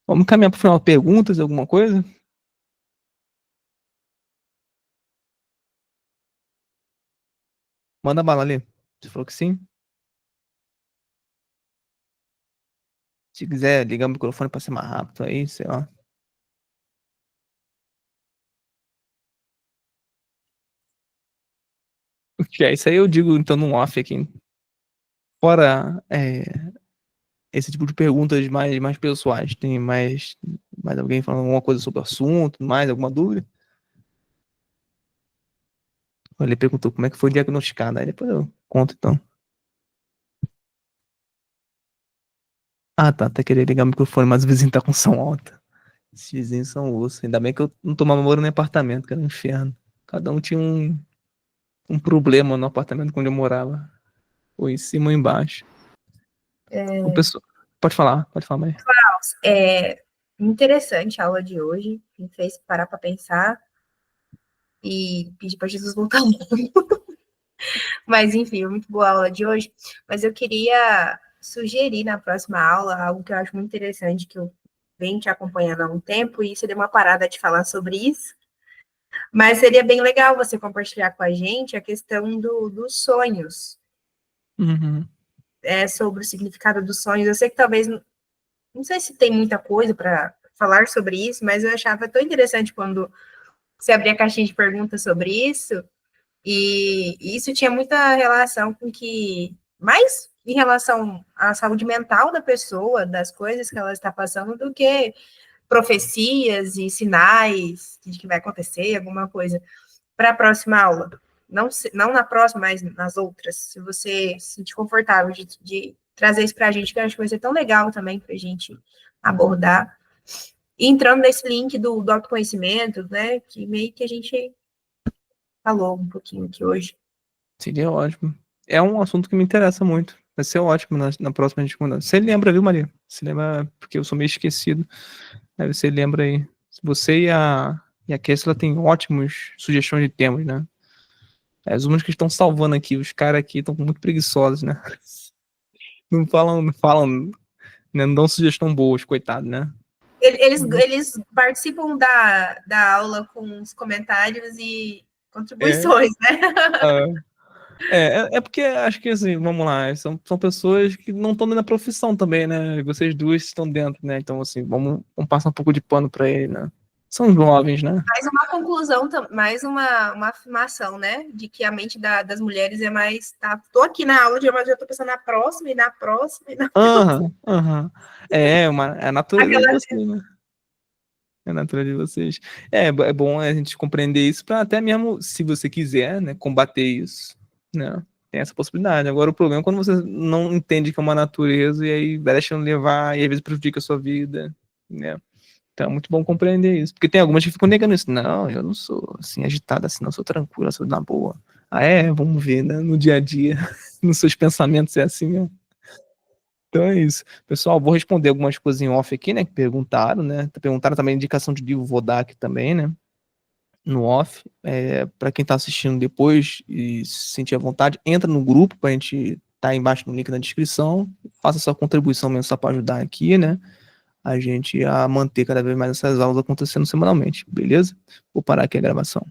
Vamos caminhar para o final. Perguntas, alguma coisa? Manda bala ali. Você falou que sim. Se quiser ligar o microfone para ser mais rápido aí, sei lá. Que é isso aí eu digo então no off aqui. Fora esse tipo de perguntas mais pessoais, tem mais alguém falando alguma coisa sobre o assunto, mais alguma dúvida? Ele perguntou como é que foi diagnosticado, aí depois eu conto então. Ah, tá, até querer ligar o microfone, mas o vizinho tá com som alto. Esses vizinhos são osso. Ainda bem que eu não tomava morando no apartamento, que era um inferno. Cada um tinha um problema no apartamento onde eu morava. Ou em cima ou embaixo. O pessoal... pode falar, Maria. É interessante a aula de hoje, me fez parar para pensar e pedir para Jesus voltar. Mas, enfim, muito boa a aula de hoje. Mas eu queria sugerir na próxima aula algo que eu acho muito interessante, que eu venho te acompanhando há um tempo, e você deu uma parada de falar sobre isso. Mas seria bem legal você compartilhar com a gente a questão dos sonhos, Uhum. sobre o significado dos sonhos. Eu sei que talvez, não sei se tem muita coisa para falar sobre isso, mas eu achava tão interessante quando você abria a caixinha de perguntas sobre isso, e isso tinha muita relação com que, mais em relação à saúde mental da pessoa, das coisas que ela está passando, do que profecias e sinais de que vai acontecer alguma coisa. Para a próxima aula, não na próxima, mas nas outras, se você se sentir confortável de trazer isso para a gente, que eu acho que vai ser tão legal também para a gente abordar. E entrando nesse link do autoconhecimento, né, que meio que a gente falou um pouquinho aqui hoje. Seria ótimo. É um assunto que me interessa muito. Vai ser ótimo na próxima a gente conversar. Você lembra, viu, Maria? Você lembra, porque eu sou meio esquecido. Aí você lembra aí. Você e a Kessler têm ótimos sugestões de temas, né? As umas que estão salvando aqui. Os caras aqui estão muito preguiçosos, né? Não falam, né? Não dão sugestão boas, coitado, né? Eles participam da aula com os comentários e É, contribuições, né? ah, É porque acho que assim, vamos lá, são pessoas que não estão na profissão também, né? Vocês duas estão dentro, né? Então, assim, vamos passar um pouco de pano para ele, né? São jovens, né? Mais uma conclusão, mais uma afirmação, né? De que a mente das mulheres é mais. Tô aqui na aula, mas já tô pensando na próxima, e na próxima, e na próxima. Aham. É a natureza de Aquela. vocês, né? É a natureza de vocês. É bom a gente compreender isso para até mesmo, se você quiser, né, combater isso, né? Tem essa possibilidade. Agora, o problema é quando você não entende que é uma natureza e aí vai deixando levar e às vezes prejudica a sua vida, né? Então é muito bom compreender isso. Porque tem algumas que ficam negando isso. Não, eu não sou assim agitada assim, não, eu sou tranquila, sou na boa. Ah, vamos ver, né? No dia a dia, nos seus pensamentos é assim mesmo. Então é isso. Pessoal, vou responder algumas coisas em off aqui, né? Que perguntaram, né? Perguntaram também a indicação de livro, vou dar aqui também, né? No off. Para quem tá assistindo depois e se sentir à vontade, entra no grupo pra gente tá embaixo no link na descrição. Faça sua contribuição mensal para ajudar aqui, né? A gente a manter cada vez mais essas aulas acontecendo semanalmente, beleza? Vou parar aqui a gravação.